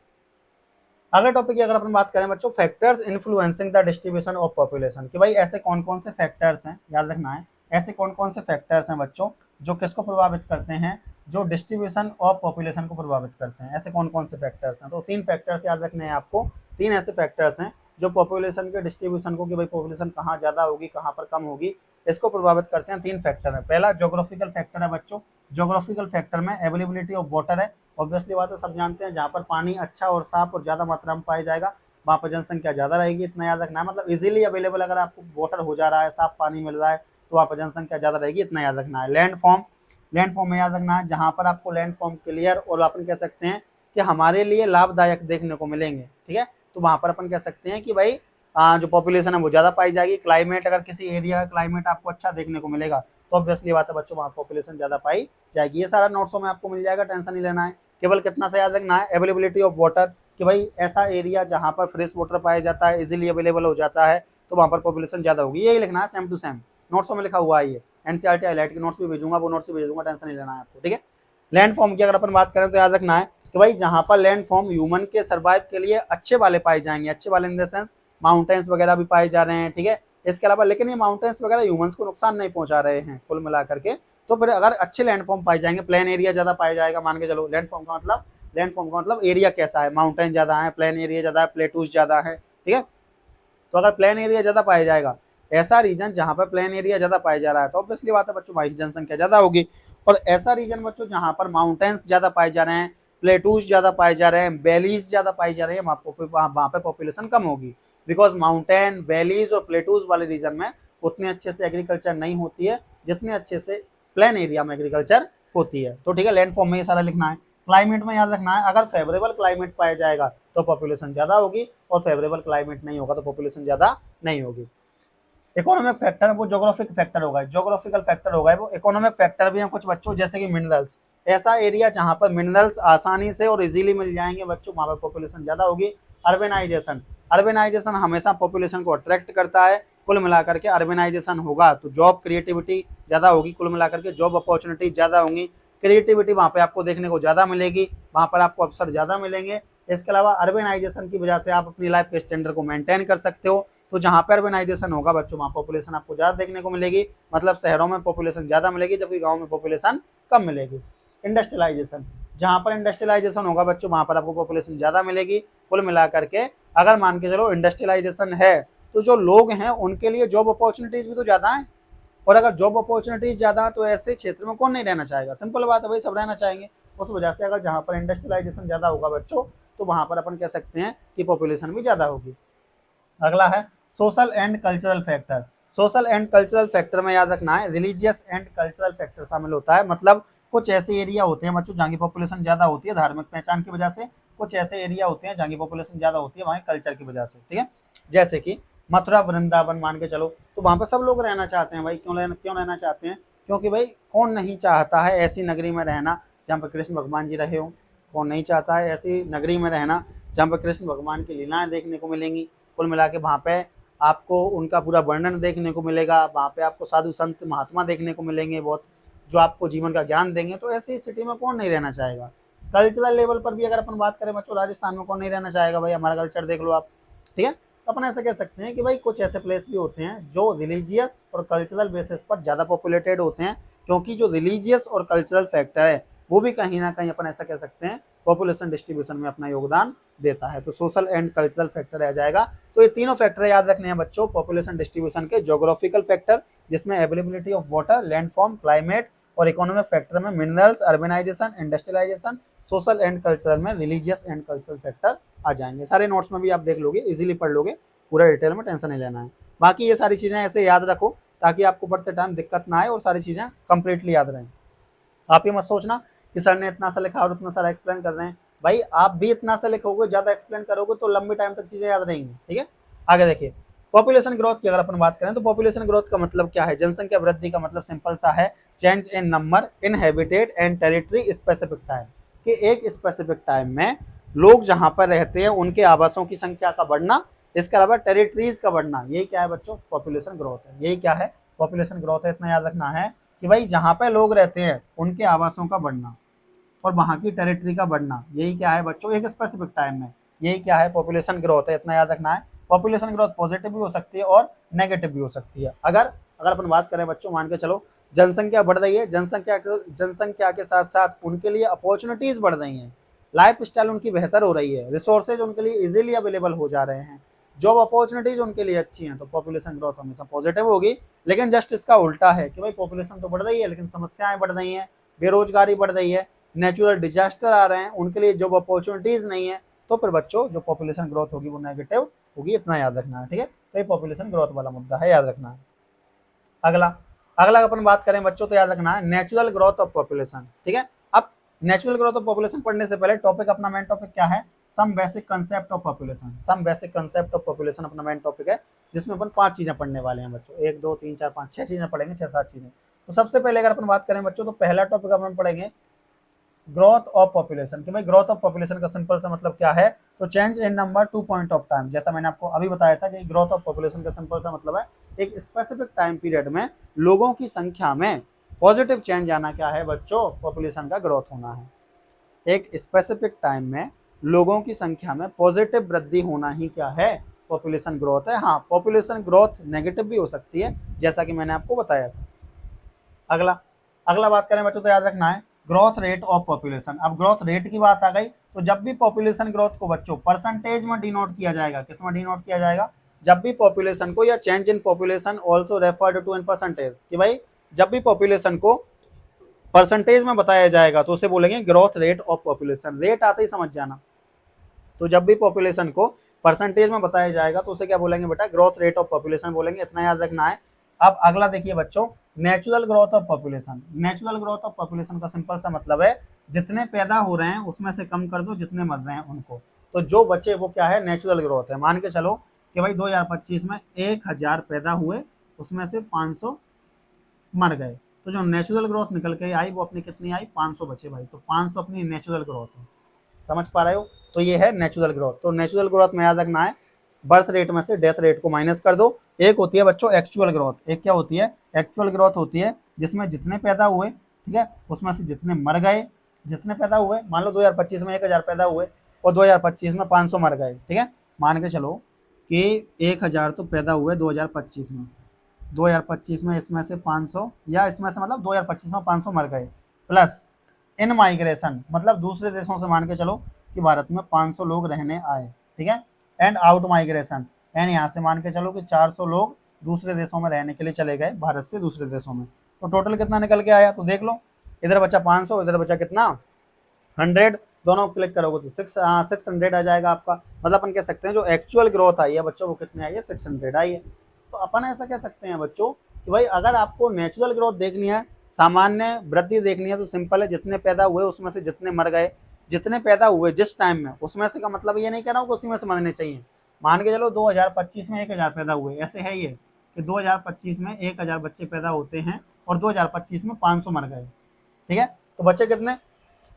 अगले टॉपिक की अगर अपन बात करें बच्चों, factors influencing the distribution of population, कि भाई ऐसे कौन कौन से फैक्टर्स हैं, याद रखना है ऐसे कौन कौन से फैक्टर्स हैं बच्चों जो किसको प्रभावित करते हैं, जो डिस्ट्रीब्यूशन ऑफ पॉपुलेशन को प्रभावित करते हैं। ऐसे कौन कौन से फैक्टर्स हैं, तो 3 फैक्टर्स याद रखने हैं आपको। 3 ऐसे फैक्टर्स हैं जो पॉपुलेशन के डिस्ट्रीब्यूशन को, कि भाई पॉपुलेशन कहाँ ज़्यादा होगी कहाँ पर कम होगी, इसको प्रभावित करते हैं। 3 फैक्टर है। पहला जोग्राफिकल फैक्टर है बच्चों, जोग्राफिकल फैक्टर में अवेलेबिलिटी ऑफ वाटर है। ऑब्वियसली बात है, सब जानते हैं जहाँ पर पानी अच्छा और साफ और ज़्यादा मात्रा में पाया जाएगा वहाँ पर जनसंख्या ज़्यादा रहेगी, इतना याद रखना है। मतलब इजीली अवेलेबल अगर आपको वाटर हो जा रहा है, साफ पानी मिल रहा है, तो वहाँ पर जनसंख्या ज़्यादा रहेगी, इतना याद रखना है। लैंड फॉर्म, लैंड फॉर्म में याद रखना है जहाँ पर आपको लैंड फॉर्म क्लियर और अपन कह सकते हैं कि हमारे लिए लाभदायक देखने को मिलेंगे, ठीक है। तो वहाँ पर अपन कह सकते हैं कि भाई जो पॉपुलेशन है वो ज़्यादा पाई जाएगी। क्लाइमेट, अगर किसी एरिया का क्लाइमेट आपको अच्छा देखने को मिलेगा तो ऑब्वियसली बात है बच्चों वहाँ पॉपुलेशन ज़्यादा पाई जाएगी। ये सारा नोट्सों में आपको मिल जाएगा, टेंशन नहीं लेना है। केवल कितना सा याद रखना है, अवेलेबिलिटी ऑफ वाटर, कि भाई ऐसा एरिया जहाँ पर फ्रेश वाटर पाया जाता है, इजीली अवेलेबल हो जाता है, तो वहाँ पर पॉपुलेशन ज़्यादा होगी। यही लिखना है, सेम टू सेम नोट्सों में लिखा हुआ है। ये एनसीईआरटी हाईलाइट के नोट्स भी भेजूंगा, वो नोट्स भी भेजूंगा, टेंशन नहीं लेना है आपको, ठीक है। लैंड फॉर्म की अगर अपन बात करें तो याद रखना है कि भाई जहाँ पर लैंड फॉर्म ह्यूमन के सर्वाइव के लिए अच्छे वाले पाए जाएंगे, अच्छे वाले इन द सेंस माउंटेन्स वगैरह भी पाए जा रहे हैं, ठीक है। इसके अलावा लेकिन ये माउंटेन्स वगैरह ह्यूमंस को नुकसान नहीं पहुंचा रहे हैं कुल मिला करके, तो फिर अगर अच्छे लैंड फॉर्म पाए जाएंगे, प्लेन एरिया ज़्यादा पाया जाएगा, मान के चलो लैंड फॉर्म का मतलब, लैंड फॉर्म का मतलब एरिया कैसा है, माउंटेन ज़्यादा है, प्लेन एरिया ज़्यादा है, प्लेटूज ज़्यादा है, ठीक है। तो अगर प्लेन एरिया ज़्यादा पाया जाएगा, ऐसा रीजन जहाँ पर प्लेन एरिया ज़्यादा पाया जा रहा है, तो ऑब्वियसली बात है बच्चों वहाँ की जनसंख्या ज़्यादा होगी। और ऐसा रीजन बच्चों जहाँ पर माउंटेन्स ज़्यादा पाए जा रहे हैं, प्लेटूज ज़्यादा पाए जा रहे हैं, वैलीज ज़्यादा पाई जा रही है, वहाँ पे पॉपुलेशन कम होगी। बिकॉज माउंटेन, वैलीज और प्लेटूज वाले रीजन में उतने अच्छे से एग्रीकल्चर नहीं होती है जितने अच्छे से प्लेन एरिया में एग्रीकल्चर होती है। तो ठीक है, लैंड फॉर्म में ये सारा लिखना है। क्लाइमेट में याद रखना है, अगर फेवरेबल क्लाइमेट पाया जाएगा तो पॉपुलेशन ज़्यादा होगी, और फेवरेबल क्लाइमेट नहीं होगा तो पॉपुलेशन ज़्यादा नहीं होगी। इकोनॉमिक फैक्टर है वो जोग्राफिक फैक्टर होगा, जोग्राफिकल फैक्टर होगा वो। इकोनॉमिक फैक्टर भी हैं कुछ बच्चों, जैसे कि मिनरल्स, ऐसा एरिया जहाँ पर मिनरल्स आसानी से और इजीली मिल जाएंगे बच्चों, वहाँ पर पॉपुलेशन ज़्यादा होगी। अर्बेनाइजेशन, अर्बेनाइजेशन हमेशा पॉपुलेशन को अट्रैक्ट करता है। कुल मिलाकर के अर्बेनाइजेशन होगा तो जॉब क्रिएटिविटी ज़्यादा होगी, कुल मिलाकर के जॉब अपॉर्चुनिटी ज़्यादा होंगी, क्रिएटिविटी वहाँ पे आपको देखने को ज़्यादा मिलेगी, वहाँ पर आपको अवसर ज़्यादा मिलेंगे। इसके अलावा अर्बेनाइजेशन की वजह से आप अपनी लाइफ के स्टैंडर्ड को मेंटेन कर सकते हो। तो जहाँ पर अर्बेनाइजेशन होगा बच्चों वहाँ पॉपुलेशन आपको ज़्यादा देखने को मिलेगी, मतलब शहरों में पॉपुलेशन ज़्यादा मिलेगी जबकि गाँव में पॉपुलेशन कम मिलेगी। इंडस्ट्रियलाइजेशन, जहाँ पर इंडस्ट्रियलाइजेशन होगा बच्चों वहाँ पर आपको पॉपुलेशन ज़्यादा मिलेगी। कुल मिलाकर के अगर मान के चलो इंडस्ट्रियलाइजेशन है तो जो लोग हैं उनके लिए जॉब अपॉर्चुनिटीज़ भी तो ज़्यादा हैं, और अगर जॉब अपॉर्चुनिटीज ज़्यादा तो ऐसे क्षेत्र में कौन नहीं रहना चाहेगा, सिंपल बात है भाई, सब रहना चाहेंगे। उस वजह से अगर जहाँ पर इंडस्ट्रियलाइजेशन ज़्यादा होगा बच्चों तो वहाँ पर अपन कह सकते हैं कि पॉपुलेशन भी ज़्यादा होगी। अगला है social and cultural factor. Social and cultural factor में याद रखना है रिलीजियस एंड कल्चरल फैक्टर शामिल होता है। मतलब कुछ ऐसे एरिया होते हैं बच्चों जहाँ की पॉपुलेशन ज़्यादा होती है धार्मिक पहचान की वजह से, कुछ ऐसे एरिया होते हैं जहाँ की पॉपुलेशन ज़्यादा होती है वहाँ कल्चर की वजह से, ठीक है। जैसे कि मथुरा वृंदावन मान के चलो, तो वहाँ पर सब लोग रहना चाहते हैं भाई, क्यों रहना चाहते हैं, क्योंकि भाई कौन नहीं चाहता है ऐसी नगरी में रहना जहाँ पर कृष्ण भगवान जी रहे हो, कौन नहीं चाहता है ऐसी नगरी में रहना जहाँ पर कृष्ण भगवान की लीलाएं देखने को मिलेंगी। कुल मिला के वहाँ पे आपको उनका पूरा वर्णन देखने को मिलेगा, वहाँ पे आपको साधु संत महात्मा देखने को मिलेंगे बहुत, जो आपको जीवन का ज्ञान देंगे। तो ऐसी सिटी में कौन नहीं रहना चाहेगा। कल्चरल लेवल पर भी अगर अपन बात करें बच्चों, राजस्थान में कौन नहीं रहना चाहेगा भाई, हमारा कल्चर देख लो आप, ठीक है। तो अपन ऐसा कह सकते हैं कि भाई कुछ ऐसे प्लेस भी होते हैं जो रिलीजियस और कल्चरल बेसिस पर ज़्यादा पॉपुलेटेड होते हैं, क्योंकि जो रिलीजियस और कल्चरल फैक्टर है वो भी कहीं ना कहीं अपन ऐसा कह सकते हैं पॉपुलेशन डिस्ट्रीब्यूशन में अपना योगदान देता है। तो सोशल एंड कल्चरल फैक्टर आ जाएगा। तो ये तीनों फैक्टर याद रखने हैं बच्चों पॉपुलेशन डिस्ट्रीब्यूशन के। ज्योग्राफिकल फैक्टर जिसमें availability of water, landform, climate, और इकोनॉमिक फैक्टर में minerals, urbanisation, industrialisation, social and cultural में रिलीजियस एंड कल्चरल फैक्टर आ जाएंगे। सारे नोट्स में भी आप देख लोगे, इजीली पढ़ लोगे, पूरा डिटेल में टेंशन नहीं लेना है। बाकी ये सारी चीजें ऐसे याद रखो ताकि आपको पढ़ते टाइम दिक्कत ना आए और सारी चीजें कंप्लीटली याद रहें। आप ये मत सोचना कि सर ने इतना सा लिखा और इतना सारा एक्सप्लेन कर रहे हैं। भाई आप भी इतना सा लिखोगे, ज्यादा एक्सप्लेन करोगे तो लंबी टाइम तक चीजें याद रहेंगी। ठीक है, आगे देखिए पॉपुलेशन ग्रोथ की अगर अपन बात करें तो पॉपुलेशन ग्रोथ का मतलब क्या है? जनसंख्या वृद्धि का मतलब सिंपल सा है, change in number in habitat and territory specific time, कि एक स्पेसिफिक टाइम में लोग जहां पर रहते हैं उनके आवासों की संख्या का बढ़ना, इसके अलावा टेरिटरीज का बढ़ना, यही क्या है बच्चों? पॉपुलेशन ग्रोथ है। यही क्या है? पॉपुलेशन ग्रोथ है। इतना याद रखना है कि भाई जहां पे लोग रहते हैं उनके आवासों का बढ़ना और वहां की टेरिटरी का बढ़ना, यही क्या है बच्चों? एक स्पेसिफिक टाइम में, यही क्या है? पॉपुलेशन ग्रोथ है। इतना याद रखना है। पॉपुलेशन ग्रोथ पॉजिटिव भी हो सकती है और नेगेटिव भी हो सकती है। अगर अगर अपन बात करें बच्चों, मान के चलो जनसंख्या बढ़ रही है, जनसंख्या के साथ साथ उनके लिए अपॉर्चुनिटीज बढ़ रही हैं, लाइफ स्टाइल उनकी बेहतर हो रही है, रिसोर्सेज उनके लिए इजीली अवेलेबल हो जा रहे हैं, जॉब अपॉर्चुनिटीज उनके लिए अच्छी हैं, तो पॉपुलेशन ग्रोथ हमेशा पॉजिटिव होगी। लेकिन जस्ट इसका उल्टा है कि भाई पॉपुलेशन तो बढ़ रही है लेकिन समस्याएं बढ़ रही हैं, बेरोजगारी बढ़ रही है, नेचुरल डिजास्टर आ रहे हैं, उनके लिए जॉब अपॉर्चुनिटीज नहीं है, तो फिर बच्चों जो पॉपुलेशन ग्रोथ होगी वो नेगेटिव होगी। इतना याद रखना है। ठीक है, तो ये पॉपुलेशन ग्रोथ वाला मुद्दा है, याद रखना है। अगला अगला अपन बात करें बच्चों तो याद रखना है नेचुरल ग्रोथ ऑफ पॉपुलेशन। ठीक है, अब नेचुरल ग्रोथ ऑफ पॉपुलेशन पढ़ने से पहले टॉपिक अपना मेन टॉपिक क्या है? Some basic concept of population. Some basic concept of population अपना मेन टॉपिक है, जिसमें अपन 5 चीजें पढ़ने वाले हैं बच्चों। 1 2 3 4 5 6 चीजें पढ़ेंगे, 6 7 चीजें। तो सबसे पहले अगर अपन बात करें बच्चों तो पहला टॉपिक अपन पढ़ेंगे ग्रोथ ऑफ पॉपुलेशन। कि भाई ग्रोथ ऑफ पॉपुलेशन का सिंपल सा मतलब क्या है? तो change in number two point of time. जैसा मैंने आपको अभी बताया था कि ग्रोथ ऑफ पॉपुलेशन का सिंपल सा मतलब है एक स्पेसिफिक टाइम पीरियड में लोगों की संख्या में पॉजिटिव चेंज आना क्या है बच्चों? पॉपुलेशन का ग्रोथ होना है। एक स्पेसिफिक टाइम में लोगों की संख्या में पॉजिटिव वृद्धि होना ही क्या है? पॉपुलेशन ग्रोथ है। हाँ, पॉपुलेशन ग्रोथ नेगेटिव भी हो सकती है जैसा कि मैंने आपको बताया था। अगला अगला बात करें बच्चों तो याद रखना है ग्रोथ रेट ऑफ पॉपुलेशन। अब ग्रोथ रेट की बात आ गई तो जब भी पॉपुलेशन ग्रोथ को बच्चों परसेंटेज में डिनोट किया जाएगा, किस में डिनोट किया जाएगा? जब भी पॉपुलेशन को या change in population also referred to in percentage, कि भाई जब भी पॉपुलेशन को परसेंटेज में बताया जाएगा तो उसे बोलेंगे growth rate of population. Rate आते ही समझ जाना। तो जब भी पॉपुलेशन को परसेंटेज में बताया जाएगा तो उसे क्या बोलेंगे बेटा? ग्रोथ रेट ऑफ पॉपुलेशन बोलेंगे। इतना याद रखना है। अब अगला देखिए बच्चों natural growth of population. Natural growth of population का सिंपल सा मतलब है जितने पैदा हो रहे हैं उसमें से कम कर दो जितने मर रहे हैं उनको, तो जो बचे वो क्या है? नेचुरल ग्रोथ है। मान के चलो कि भाई 2025 में 1000 पैदा हुए, उसमें से 500 मर गए, तो जो नेचुरल ग्रोथ निकल के आई वो अपनी कितनी आई? 500 बचे भाई। तो 500 अपनी नेचुरल ग्रोथ है। समझ पा रहे हो? तो ये है नेचुरल ग्रोथ। तो नेचुरल ग्रोथ में याद रखना है बर्थ रेट में से डेथ रेट को माइनस कर दो। एक होती है बच्चों एक्चुअल ग्रोथ। एक क्या होती है? एक्चुअल ग्रोथ होती है जिसमें जितने पैदा हुए, ठीक है, उसमें से जितने मर गए। जितने पैदा हुए, मान लो 2025 में 1000 पैदा हुए और 2025 में 500 मर गए, ठीक है, मान के चलो कि 1000 तो पैदा हुए 2025 में, 2025 में इसमें से 500 या इसमें से मतलब 2025 में 500 मर गए, प्लस इन माइग्रेशन मतलब दूसरे देशों से मान के चलो कि भारत में 500 लोग रहने आए, ठीक है, एंड आउट माइग्रेशन, एंड यहाँ से मान के चलो कि 400 लोग दूसरे देशों में रहने के लिए चले गए भारत से दूसरे देशों में। तो टोटल कितना निकल के आया? तो देख लो, इधर बचा 500, इधर बचा कितना? 100। दोनों क्लिक करोगे तो 600 आ जाएगा आपका। मतलब अपन कह सकते हैं जो एक्चुअल ग्रोथ आई है बच्चों वो कितनी आई है? 600 आई है। तो अपन ऐसा कह सकते हैं बच्चों कि भाई अगर आपको नेचुरल ग्रोथ देखनी है, सामान्य वृद्धि देखनी है, तो सिंपल है जितने पैदा हुए उसमें से जितने मर गए, जितने पैदा हुए जिस टाइम में उसमें से का मतलब ये नहीं कह रहा हूँ कि उसी में से मरने चाहिए। मान के चलो 2025 में 1000 पैदा हुए, ऐसे है ये कि 2025 में 1000 बच्चे पैदा होते हैं और 2025 में 500 मर गए, ठीक है, तो बच्चे कितने?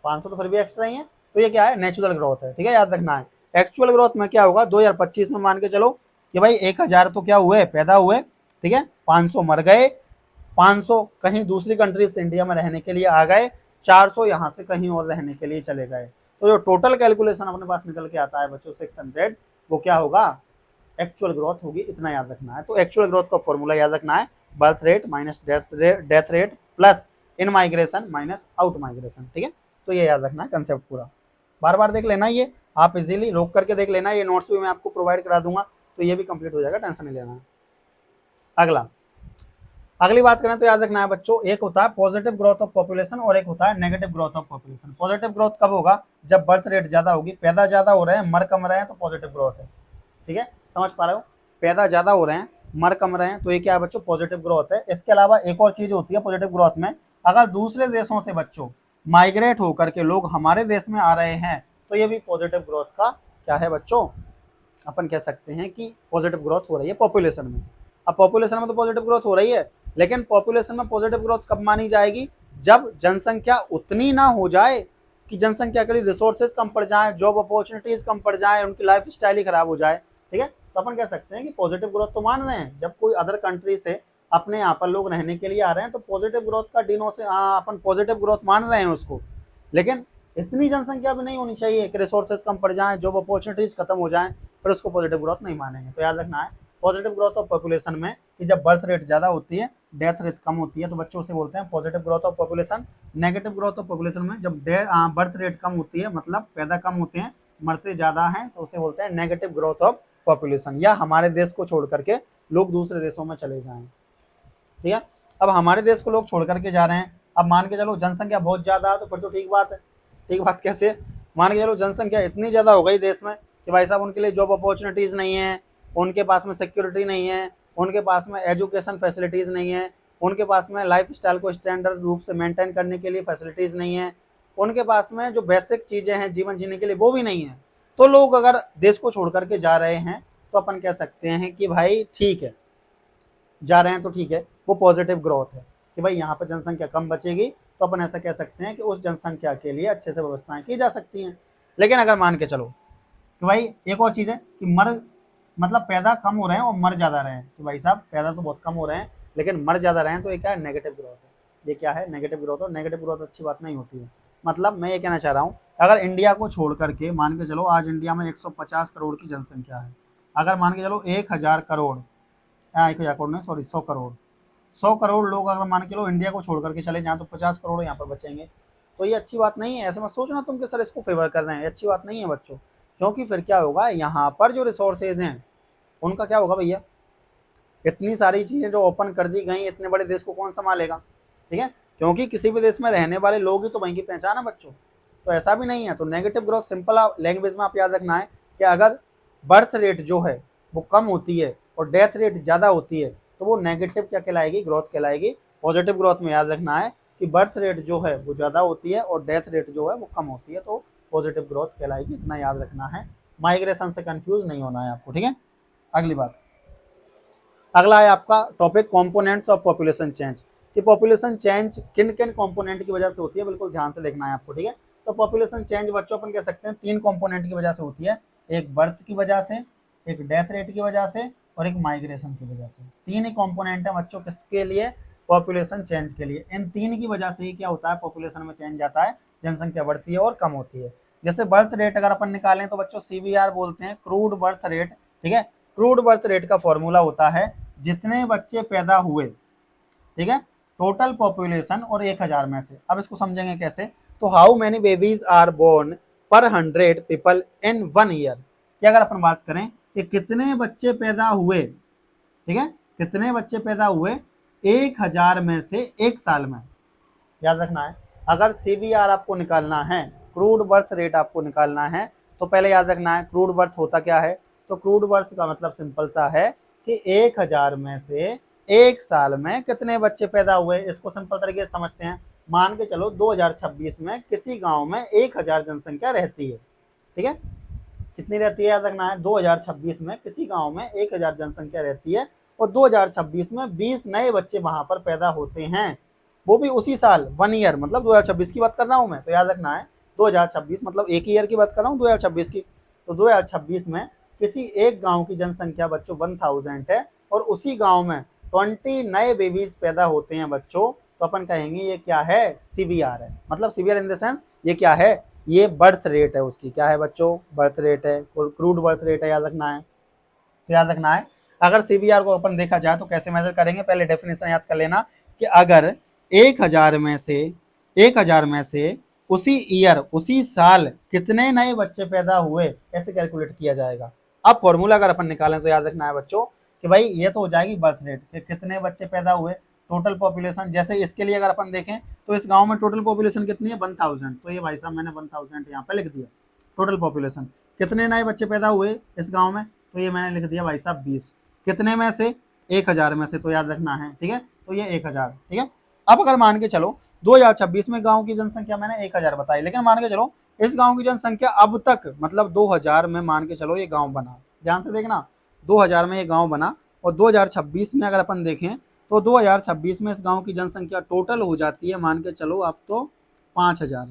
500 तो फिर भी एक्स्ट्रा ही है। तो ये क्या है? नेचुरल ग्रोथ है। ठीक है, याद रखना है। एक्चुअल ग्रोथ में क्या होगा? 2025 में मान के चलो कि भाई 1000 तो क्या हुए? पैदा हुए, ठीक है, 500 मर गए, 500 कहीं दूसरी कंट्री से इंडिया में रहने के लिए आ गए, 400 यहाँ से कहीं और रहने के लिए चले गए। तो जो टोटल कैलकुलेशन अपने पास निकल के आता है बच्चों 600, वो क्या होगा? एक्चुअल ग्रोथ होगी। इतना याद रखना है। तो एक्चुअल ग्रोथ का फॉर्मूला याद रखना है birth rate minus death rate plus इन माइग्रेशन माइनस आउट माइग्रेशन, ठीक है। तो ये याद रखना है कंसेप्ट पूरा, बार बार देख लेना, ये आप इजीली रोक करके देख लेना, ये नोट्स भी मैं आपको प्रोवाइड करा दूंगा, तो ये भी कंप्लीट हो जाएगा, टेंशन नहीं लेना है। अगली बात करें तो याद रखना है बच्चों, एक होता है पॉजिटिव ग्रोथ ऑफ पॉपुलेशन और एक होता है negative growth of population. Positive growth कब होगा? जब बर्थ रेट ज्यादा होगी, पैदा ज्यादा हो रहे हैं, मर कम रहे हैं, तो पॉजिटिव ग्रोथ है, ठीक है, समझ पा रहे हो। पैदा ज्यादा हो रहे हैं, मर कम रहे हैं, तो ये क्या है बच्चों? पॉजिटिव ग्रोथ है। इसके अलावा एक और चीज होती है पॉजिटिव ग्रोथ में, अगर दूसरे देशों से बच्चों माइग्रेट होकर के लोग हमारे देश में आ रहे हैं, तो ये भी पॉजिटिव ग्रोथ का क्या है बच्चों? अपन कह सकते हैं कि पॉजिटिव ग्रोथ हो रही है पॉपुलेशन में। अब पॉपुलेशन में तो पॉजिटिव ग्रोथ हो रही है, लेकिन पॉपुलेशन में पॉजिटिव ग्रोथ कब मानी जाएगी? जब जनसंख्या उतनी ना हो जाए कि जनसंख्या के लिए रिसोर्सेज कम पड़ जाए, जॉब अपॉर्चुनिटीज कम पड़ जाए, उनकी लाइफ स्टाइल ही खराब हो जाए, ठीक है। तो अपन कह सकते हैं कि पॉजिटिव ग्रोथ तो मान रहे हैं, जब कोई अदर कंट्री से अपने यहाँ पर लोग रहने के लिए आ रहे हैं, तो पॉजिटिव ग्रोथ का डिनो से अपन पॉजिटिव ग्रोथ मान रहे हैं उसको, लेकिन इतनी जनसंख्या भी नहीं होनी चाहिए कि रिसोर्सेज कम पड़ जाए, जॉब अपॉर्चुनिटीज खत्म हो जाए, फिर उसको पॉजिटिव ग्रोथ नहीं मानेंगे। तो याद रखना है पॉजिटिव ग्रोथ ऑफ पॉपुलेशन में कि जब बर्थ रेट ज्यादा होती है, डेथ रेट कम होती है, तो बच्चों से बोलते हैं positive growth of population. Negative growth of population में जब बर्थ रेट कम होती है, मतलब पैदा कम होते हैं, मरते ज्यादा हैं, तो उसे बोलते हैं नेगेटिव ग्रोथ ऑफ पॉपुलेशन, या हमारे देश को छोड़ करके लोग दूसरे देशों में चले जाएं, ठीक है। अब हमारे देश को लोग छोड़ करके जा रहे हैं, अब मान के चलो जनसंख्या बहुत ज्यादा है, तो फिर तो ठीक बात है। ठीक बात कैसे? मान के चलो जनसंख्या इतनी ज्यादा हो गई देश में कि भाई साहब उनके लिए जॉब अपॉर्चुनिटीज नहीं है, उनके पास में सिक्योरिटी नहीं है, उनके पास में एजुकेशन फैसिलिटीज नहीं है, उनके पास में लाइफ स्टाइल को स्टैंडर्ड रूप से मेंटेन करने के लिए फैसिलिटीज नहीं है, उनके पास में जो बेसिक चीजें हैं जीवन जीने के लिए वो भी नहीं है, तो लोग अगर देश को छोड़ करके जा रहे हैं, तो अपन कह सकते हैं कि भाई ठीक है, जा रहे हैं तो ठीक है, वो पॉजिटिव ग्रोथ है कि भाई यहाँ पर जनसंख्या कम बचेगी, तो अपन ऐसा कह सकते हैं कि उस जनसंख्या के लिए अच्छे से व्यवस्थाएं की जा सकती हैं। लेकिन अगर मान के चलो कि भाई एक और चीज़ है कि मतलब पैदा कम हो रहे हैं और मर ज़्यादा रहे हैं, कि भाई साहब पैदा तो बहुत कम हो रहे हैं लेकिन मर ज़्यादा रहे हैं, तो ये क्या है? नेगेटिव ग्रोथ है। ये क्या है? Negative growth. और नेगेटिव ग्रोथ अच्छी बात नहीं होती है। मतलब मैं ये कहना चाह रहा हूँ, अगर इंडिया को छोड़ करके मान के चलो, आज इंडिया में 150 करोड़ की जनसंख्या है, अगर मान के चलो 1000 करोड़, 1000 करोड़ नहीं, सॉरी 100 करोड़, 100 करोड़ लोग अगर मान के लो इंडिया को छोड़ करके चले जाएं, तो 50 करोड़ यहाँ पर बचेंगे। तो ये अच्छी बात नहीं है, ऐसे मत सोचना तुम कि सर इसको फेवर कर रहे हैं, अच्छी बात नहीं है बच्चों, क्योंकि फिर क्या होगा, यहाँ पर जो रिसोर्सेज हैं उनका क्या होगा भैया? इतनी सारी चीजें जो ओपन कर दी गई, इतने बड़े देश को कौन संभालेगा, ठीक है। क्योंकि किसी भी देश में रहने वाले लोग ही तो वहीं की पहचान है बच्चों, तो ऐसा भी नहीं है। तो नेगेटिव ग्रोथ सिंपल लैंग्वेज में आप याद रखना है कि अगर बर्थ रेट जो है वो कम होती है और डेथ रेट ज़्यादा होती है, तो वो नेगेटिव क्या कहलाएगी? ग्रोथ कहलाएगी। पॉजिटिव ग्रोथ में याद रखना है कि बर्थ रेट जो है वो ज़्यादा होती है और डेथ रेट जो है वो कम होती है, तो पॉजिटिव ग्रोथ कहलाएगी। इतना याद रखना है, माइग्रेशन से कंफ्यूज नहीं होना है आपको, ठीक है। अगली बात, अगला है आपका topic components of population change, कि पॉपुलेशन चेंज किन किन कंपोनेंट की वजह से होती है, बिल्कुल ध्यान से देखना है आपको, ठीक है। तो पॉपुलेशन चेंज बच्चों अपन कह सकते हैं 3 कंपोनेंट की वजह से होती है, एक बर्थ की वजह से, एक डेथ रेट की वजह से और एक माइग्रेशन की वजह से। 3 ही कंपोनेंट है बच्चों किसके लिए? पॉपुलेशन चेंज के लिए। इन 3 की वजह से ही क्या होता है? पॉपुलेशन में चेंज आता है, जनसंख्या बढ़ती है और कम होती है। जैसे बर्थ रेट अगर अपन निकालें तो बच्चों CBR बोलते हैं, क्रूड बर्थ रेट, ठीक है। क्रूड बर्थ रेट का फॉर्मूला होता है जितने बच्चे पैदा हुए, ठीक है, टोटल पॉपुलेशन और 1000 में से। अब इसको समझेंगे कैसे? तो how many babies are born per 100 people in 1 year, कि अगर अपन बात करें कि कितने बच्चे पैदा हुए, ठीक है, कितने बच्चे पैदा हुए 1000 में से 1 साल में, याद रखना है। अगर CBR आपको निकालना है, क्रूड बर्थ रेट आपको निकालना है, तो पहले याद रखना है क्रूड बर्थ होता क्या है। तो क्रूड बर्थ का मतलब सिंपल सा है कि 1000 में से 1 साल में कितने बच्चे पैदा हुए। इसको सिंपल तरीके से समझते हैं, मान के चलो 2026 में किसी गांव में 1000 जनसंख्या रहती है, ठीक है, कितनी रहती है याद रखना है, 2026 में किसी गांव में 1000 जनसंख्या रहती है और 2026 में 20 नए बच्चे वहां पर पैदा होते हैं, वो भी उसी साल 1 ईयर, मतलब 2026 की बात कर रहा हूं मैं। तो याद रखना है 2026 मतलब एक ईयर की बात कर रहा हूँ 2026 की। तो 2026 में किसी एक गांव की जनसंख्या बच्चों 1000 है और उसी गांव में 20 नए बेबीज पैदा होते हैं बच्चों, तो अपन कहेंगे ये क्या है? CBR है। मतलब CBR इन द सेंस ये क्या है? ये बर्थ रेट है उसकी। क्या है बच्चों? बर्थ रेट है, क्रूड बर्थ रेट है, याद रखना है। तो याद रखना है अगर CBR को अपन देखा जाए तो कैसे मेजर करेंगे, पहले डेफिनेशन याद कर लेना कि अगर 1000 में से 1000 में से उसी ईयर उसी साल कितने नए बच्चे पैदा हुए, ऐसे कैलकुलेट किया जाएगा। अब फॉर्मूला अगर अपन निकालें तो याद रखना है बच्चों कि भाई ये तो हो जाएगी बर्थ रेट कि कितने बच्चे पैदा हुए, टोटल पॉपुलेशन। जैसे इसके लिए अगर अपन देखें तो इस गांव में टोटल पॉपुलेशन कितनी है 1000, तो ये भाई साहब मैंने 1000 यहाँ पे लिख दिया टोटल पॉपुलेशन। कितने नए बच्चे पैदा हुए इस गांव में, तो ये मैंने लिख दिया भाई साहब 20। कितने में से 1000 में से, तो याद रखना है, ठीक है, तो ये 1000, ठीक है। अब अगर मान के चलो 2026 में गांव की जनसंख्या मैंने 1000 बताई, लेकिन मान के चलो इस गांव की जनसंख्या अब तक मतलब 2000 में मान के चलो ये गांव बना, ध्यान से देखना 2000 में ये गांव बना, और 2026 में अगर अपन देखें तो 2026 में इस गांव की जनसंख्या टोटल हो जाती है मान के चलो अब तो 5000,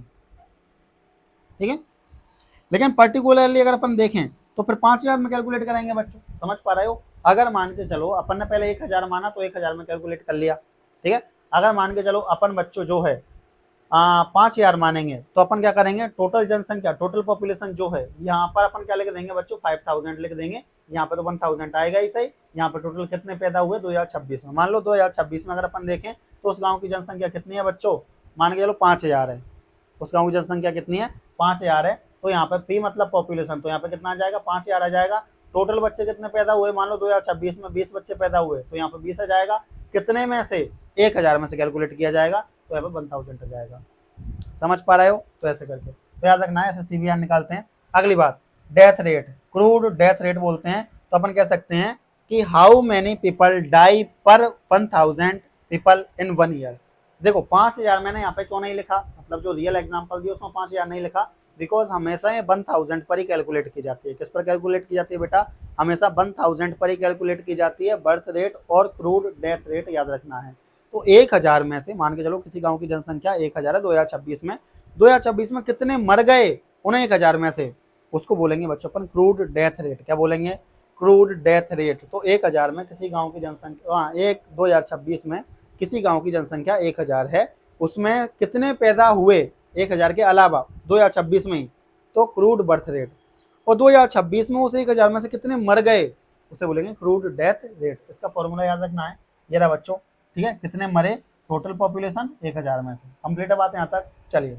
ठीक है। लेकिन पर्टिकुलरली अगर अपन देखें तो फिर 5000 में कैलकुलेट करेंगे बच्चों, समझ पा रहे हो। अगर मान के चलो अपन ने पहले 1000 माना तो 1000 में कैलकुलेट कर लिया, ठीक है। अगर मान के चलो अपन बच्चों जो है 5000 मानेंगे तो अपन क्या करेंगे, टोटल जनसंख्या टोटल पॉपुलेशन जो है यहाँ पर अपन क्या लिख देंगे बच्चों 5000 लिख देंगे, यहाँ पे तो 1000 आएगा ही सही। यहाँ पे टोटल कितने पैदा हुए 2026 में, मान लो 2026 में अगर अपन देखें तो उस गांव की जनसंख्या कितनी है बच्चों, मान के चलो 5000 है, उस गांव की जनसंख्या कितनी है 5000 है। तो यहाँ पे पी मतलब पॉपुलेशन, तो यहाँ पे कितना आ जाएगा 5000 आ जाएगा। टोटल बच्चे कितने पैदा हुए, मान लो 2026 में 20 बच्चे पैदा हुए, तो यहाँ पे 20 आ जाएगा। कितने में से 1000 में से कैलकुलेट किया जाएगा, तो यहाँ पे 1000 आ जाएगा। समझ पा रहे हो, तो ऐसे करके तो याद रखना है, ऐसे सीवीआर निकालते हैं। अगली बात death rate, crude death rate बोलते हैं। तो अपन कह सकते हैं कि हाउ मेनी पीपल डाई पर 1000 पीपल इन 1 ईयर। देखो 5000 मैंने यहाँ पे क्यों नहीं लिखा, मतलब जो रियल एग्जांपल दिया उसमें 5000 नहीं लिखा, बिकॉज हमेशा ये 1000 पर ही कैलकुलेट की जाती है। किस पर कैलकुलेट की जाती है बेटा, हमेशा 1000 पर ही कैलकुलेट की जाती है बर्थ रेट और क्रूड डेथ रेट, याद रखना है। तो 1000 में से मान के चलो किसी गांव की जनसंख्या 1000 है 2026 में, 2026 में कितने मर गए उन 1000 में से, उसको बोलेंगे बच्चों अपन क्रूड डेथ रेट। क्या बोलेंगे, क्रूड डेथ रेट। तो 1000 में किसी गांव की जनसंख्या, हाँ 2026 में किसी गांव की जनसंख्या 1000 है, उसमें कितने पैदा हुए 1000 के अलावा 2026 में ही, तो क्रूड बर्थ रेट। और 2026 में उस 1000 में से कितने मर गए, उसे बोलेंगे क्रूड डेथ रेट। इसका फॉर्मूला याद रखना है, ये रहा बच्चों, ठीक है। कितने मरे टोटल पॉपुलेशन 1000 में से। कंप्लीट है बात यहाँ तक। चलिए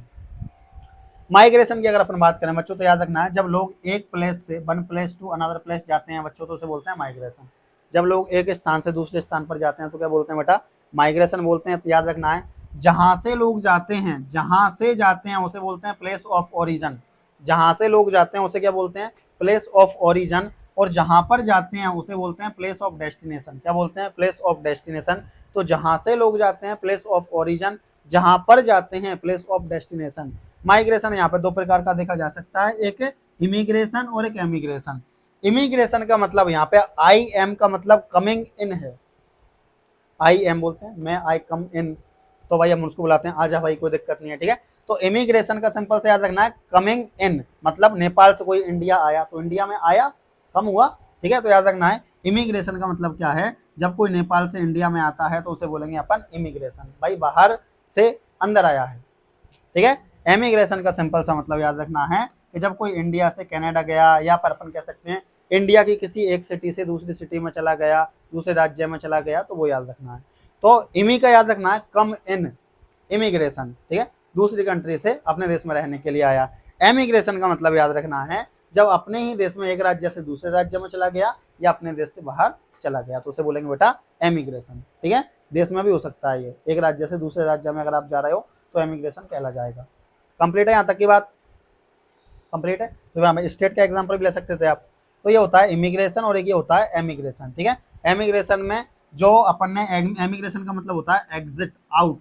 माइग्रेशन की अगर अपन बात करें बच्चों तो याद रखना है, जब लोग एक प्लेस से one place to another place जाते हैं बच्चों तो उसे बोलते हैं माइग्रेशन। जब लोग एक स्थान से दूसरे स्थान पर जाते हैं तो क्या बोलते हैं बेटा, माइग्रेशन बोलते हैं। तो याद रखना है जहां से लोग जाते हैं, जहां से जाते हैं उसे बोलते हैं प्लेस ऑफ ओरिजिन। जहां से लोग जाते हैं उसे क्या बोलते हैं, प्लेस ऑफ ओरिजिन। और जहां पर जाते हैं उसे बोलते हैं प्लेस ऑफ डेस्टिनेशन। क्या बोलते हैं, प्लेस ऑफ डेस्टिनेशन। तो जहां से लोग जाते हैं प्लेस ऑफ ओरिजिन, जहां पर जाते हैं प्लेस ऑफ डेस्टिनेशन। माइग्रेशन यहाँ पे दो प्रकार का देखा जा सकता है, एक इमिग्रेशन और एक एमिग्रेशन। इमिग्रेशन का मतलब यहाँ पे आई एम का मतलब कमिंग इन है, आई एम बोलते हैं, मैं आई कम इन, तो भाई हम उसको बुलाते हैं आजा भाई, कोई दिक्कत नहीं है, ठीक है। तो इमिग्रेशन का सिंपल से याद रखना है कमिंग इन, मतलब नेपाल से कोई इंडिया आया तो इंडिया में आया, कम हुआ, ठीक है। तो याद रखना है इमिग्रेशन का मतलब क्या है, जब कोई नेपाल से इंडिया में आता है तो उसे बोलेंगे अपन इमिग्रेशन, भाई बाहर से अंदर आया है, ठीक है। एमिग्रेशन का सिंपल सा मतलब याद रखना है कि जब कोई इंडिया से कनाडा गया, या पर अपन कह सकते हैं इंडिया की किसी एक सिटी से दूसरी सिटी में चला गया, दूसरे राज्य में चला गया, तो वो याद रखना है। तो इमी का याद रखना है कम इन, इमिग्रेशन, ठीक है, दूसरी कंट्री से अपने देश में रहने के लिए आया। एमिग्रेशन का मतलब याद रखना है जब अपने ही देश में एक राज्य से दूसरे राज्य में चला गया या अपने देश से बाहर चला गया, तो उसे बोलेंगे बेटा एमिग्रेशन, ठीक है। देश में भी हो सकता है ये, एक राज्य से दूसरे राज्य में अगर आप जा रहे हो तो एमिग्रेशन कहला जाएगा। कंप्लीट है यहाँ तक की बात, कंप्लीट है। तो यहाँ स्टेट का एग्जाम्पल भी ले सकते थे आप। तो ये होता है इमिग्रेशन और एक ये होता है एमिग्रेशन, ठीक है। एमिग्रेशन में जो अपन ने, एमिग्रेशन का मतलब होता है एग्जिट आउट,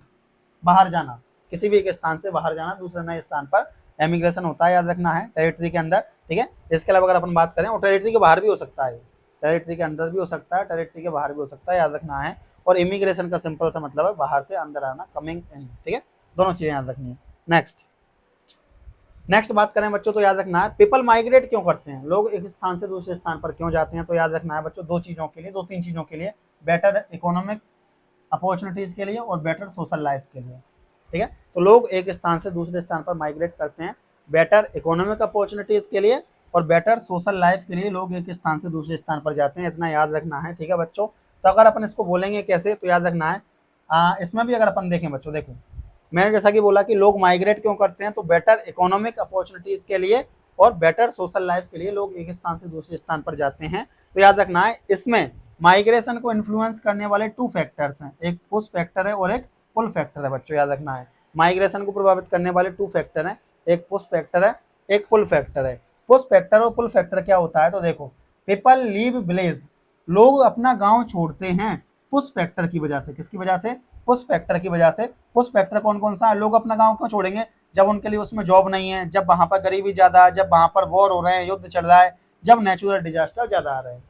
बाहर जाना, किसी भी एक स्थान से बाहर जाना दूसरे नए स्थान पर, एमिग्रेशन होता है, याद रखना है, टेरिटरी के अंदर, ठीक है। इसके अलावा अगर अपन बात करें और टेरिटरी के बाहर भी हो सकता है, टेरिटरी के अंदर भी हो सकता है, टेरिटरी के बाहर भी हो सकता है, याद रखना है। और इमिग्रेशन का सिंपल सा मतलब है बाहर से अंदर आना, कमिंग इन, ठीक है, दोनों चीजें याद रखनी है। नेक्स्ट बात करें बच्चों तो याद रखना है पीपल माइग्रेट क्यों करते हैं, लोग एक स्थान से दूसरे स्थान पर क्यों जाते हैं। तो याद रखना है बच्चों दो चीजों के लिए, दो तीन चीजों के लिए, बेटर इकोनॉमिक अपॉर्चुनिटीज के लिए और बेटर सोशल लाइफ के लिए, ठीक है। तो लोग एक स्थान से दूसरे स्थान पर माइग्रेट करते हैं बेटर इकोनॉमिक अपॉर्चुनिटीज के लिए और बेटर सोशल लाइफ के लिए लोग एक स्थान से दूसरे स्थान पर जाते हैं, इतना याद रखना है, ठीक है बच्चों। तो अगर अपन इसको बोलेंगे कैसे, तो याद रखना है इसमें भी अगर अपन देखें बच्चों, देखो मैंने जैसा कि बोला कि लोग माइग्रेट क्यों करते हैं, तो बेटर इकोनॉमिक अपॉर्चुनिटीज के लिए और बेटर सोशल लाइफ के लिए लोग एक स्थान से दूसरे स्थान पर जाते हैं। तो याद रखना है, इसमें माइग्रेशन को इन्फ्लुएंस करने वाले 2 फैक्टर्स हैं, एक पुश फैक्टर है और एक पुल फैक्टर है बच्चों, याद रखना है। माइग्रेशन को प्रभावित करने वाले 2 फैक्टर हैं, एक पुश फैक्टर है, एक पुल फैक्टर है। पुश फैक्टर और पुल फैक्टर क्या होता है, तो देखो पीपल लीव विलेज, लोग अपना गांव छोड़ते हैं पुश फैक्टर की वजह से। किसकी वजह से? पुश फैक्टर की वजह से। पुश फैक्टर कौन कौन सा है? लोग अपना गांव क्यों छोड़ेंगे? जब उनके लिए उसमें जॉब नहीं है, जब वहां पर गरीबी ज्यादा है, जब वहां पर वॉर हो रहे हैं, युद्ध चल रहा है, जब नेचुरल डिजास्टर ज्यादा आ रहे हैं,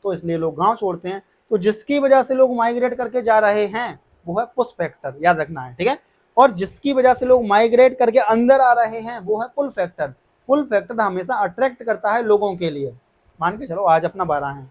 तो इसलिए लोग गांव छोड़ते हैं। तो जिसकी वजह से लोग माइग्रेट करके जा रहे हैं वो है पुश फैक्टर, याद रखना है, ठीक है। और जिसकी वजह से लोग माइग्रेट करके अंदर आ रहे हैं वो है पुल फैक्टर। पुल फैक्टर हमेशा अट्रैक्ट करता है लोगों के लिए। मान के चलो आज अपना 12 है,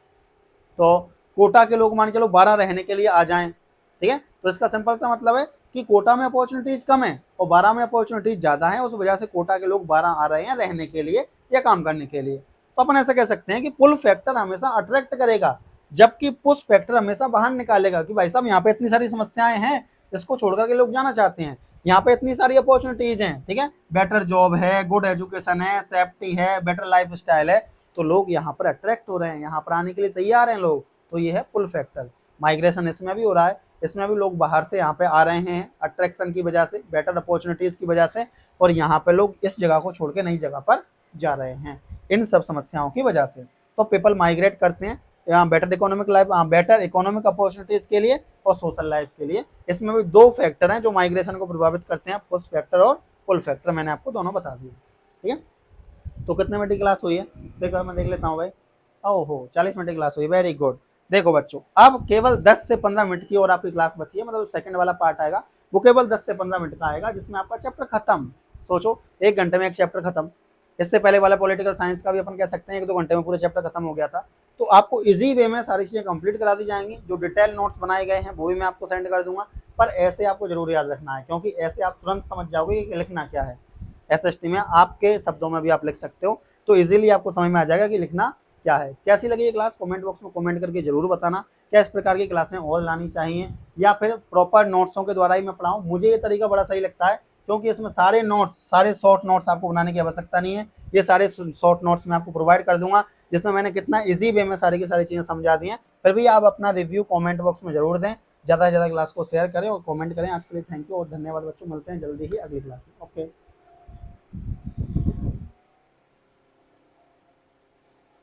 तो कोटा के लोग मान के चलो 12 रहने के लिए आ जाएं, ठीक है। तो इसका सिंपल सा मतलब है कि कोटा में अपॉर्चुनिटीज कम है और 12 में अपॉर्चुनिटीज ज्यादा है, उस वजह से कोटा के लोग 12 आ रहे हैं रहने के लिए या काम करने के लिए। तो अपन ऐसा कह सकते हैं कि पुल फैक्टर हमेशा अट्रैक्ट करेगा, जबकि पुश फैक्टर हमेशा बाहर निकालेगा कि भाई साहब यहाँ पे इतनी सारी समस्याएं हैं, इसको छोड़ करके लोग जाना चाहते हैं, यहाँ पे इतनी सारी अपॉर्चुनिटीज हैं, ठीक है, बेटर जॉब है, गुड एजुकेशन है, सेफ्टी है, बेटर लाइफ स्टाइल है, तो लोग यहाँ पर अट्रैक्ट हो रहे हैं, यहाँ पर आने के लिए तैयार हैं लोग। तो ये है पुल फैक्टर। माइग्रेशन इसमें भी हो रहा है, इसमें भी लोग बाहर से यहाँ पे आ रहे हैं अट्रैक्शन की वजह से, बेटर अपॉर्चुनिटीज की वजह से, और यहाँ पे लोग इस जगह को छोड़ के नई जगह पर जा रहे हैं इन सब समस्याओं की वजह से। तो पीपल माइग्रेट करते हैं यहाँ better economic life, better economic opportunities के लिए और सोशल लाइफ के लिए। इसमें भी 2 फैक्टर हैं जो माइग्रेशन को प्रभावित करते हैं, पुश फैक्टर और पुल फैक्टर, मैंने आपको दोनों बता दिए, ठीक है। तो कितने मिनट की क्लास हुई है? देखो मैं देख लेता हूँ भाई, ओहो 40 मिनट की क्लास हुई, वेरी गुड। देखो बच्चों अब केवल 10 से 15 मिनट की और आपकी क्लास बची है, मतलब सेकंड वाला पार्ट आएगा वो केवल 10 से 15 मिनट का आएगा, जिसमें आपका चैप्टर खत्म। सोचो 1 घंटे में एक चैप्टर खत्म। इससे पहले वाला पॉलिटिकल साइंस का भी अपन कह सकते हैं 1-2 घंटे में पूरा चैप्टर खत्म हो गया था। तो आपको इजी वे में सारी चीजें कंप्लीट करा दी जाएंगी। जो डिटेल नोट्स बनाए गए हैं वो भी मैं आपको सेंड कर दूंगा, पर ऐसे आपको जरूर याद रखना है, क्योंकि ऐसे आप तुरंत समझ जाओगे कि लिखना क्या है। एसएसटी में आपके शब्दों में भी आप लिख सकते हो, तो इजीली आपको समझ में आ जाएगा कि लिखना क्या है। कैसी लगी ये क्लास कमेंट बॉक्स में कमेंट करके जरूर बताना। क्या इस प्रकार की क्लासें और लानी चाहिए या फिर प्रॉपर नोट्सों के द्वारा ही मैं पढ़ाऊँ? मुझे ये तरीका बड़ा सही लगता है, क्योंकि इसमें सारे नोट्स, सारे शॉर्ट नोट्स आपको बनाने की आवश्यकता नहीं है। ये सारे शॉर्ट नोट्स मैं आपको प्रोवाइड कर दूंगा, जिसमें मैंने कितना इजी वे में सारी की सारी चीज़ें समझा दी हैं। फिर भी आप अपना रिव्यू कमेंट बॉक्स में जरूर दें, ज़्यादा से ज़्यादा क्लास को शेयर करें और कमेंट करें। आज के लिए थैंक यू और धन्यवाद बच्चों, मिलते हैं जल्दी ही अगली क्लास में। ओके।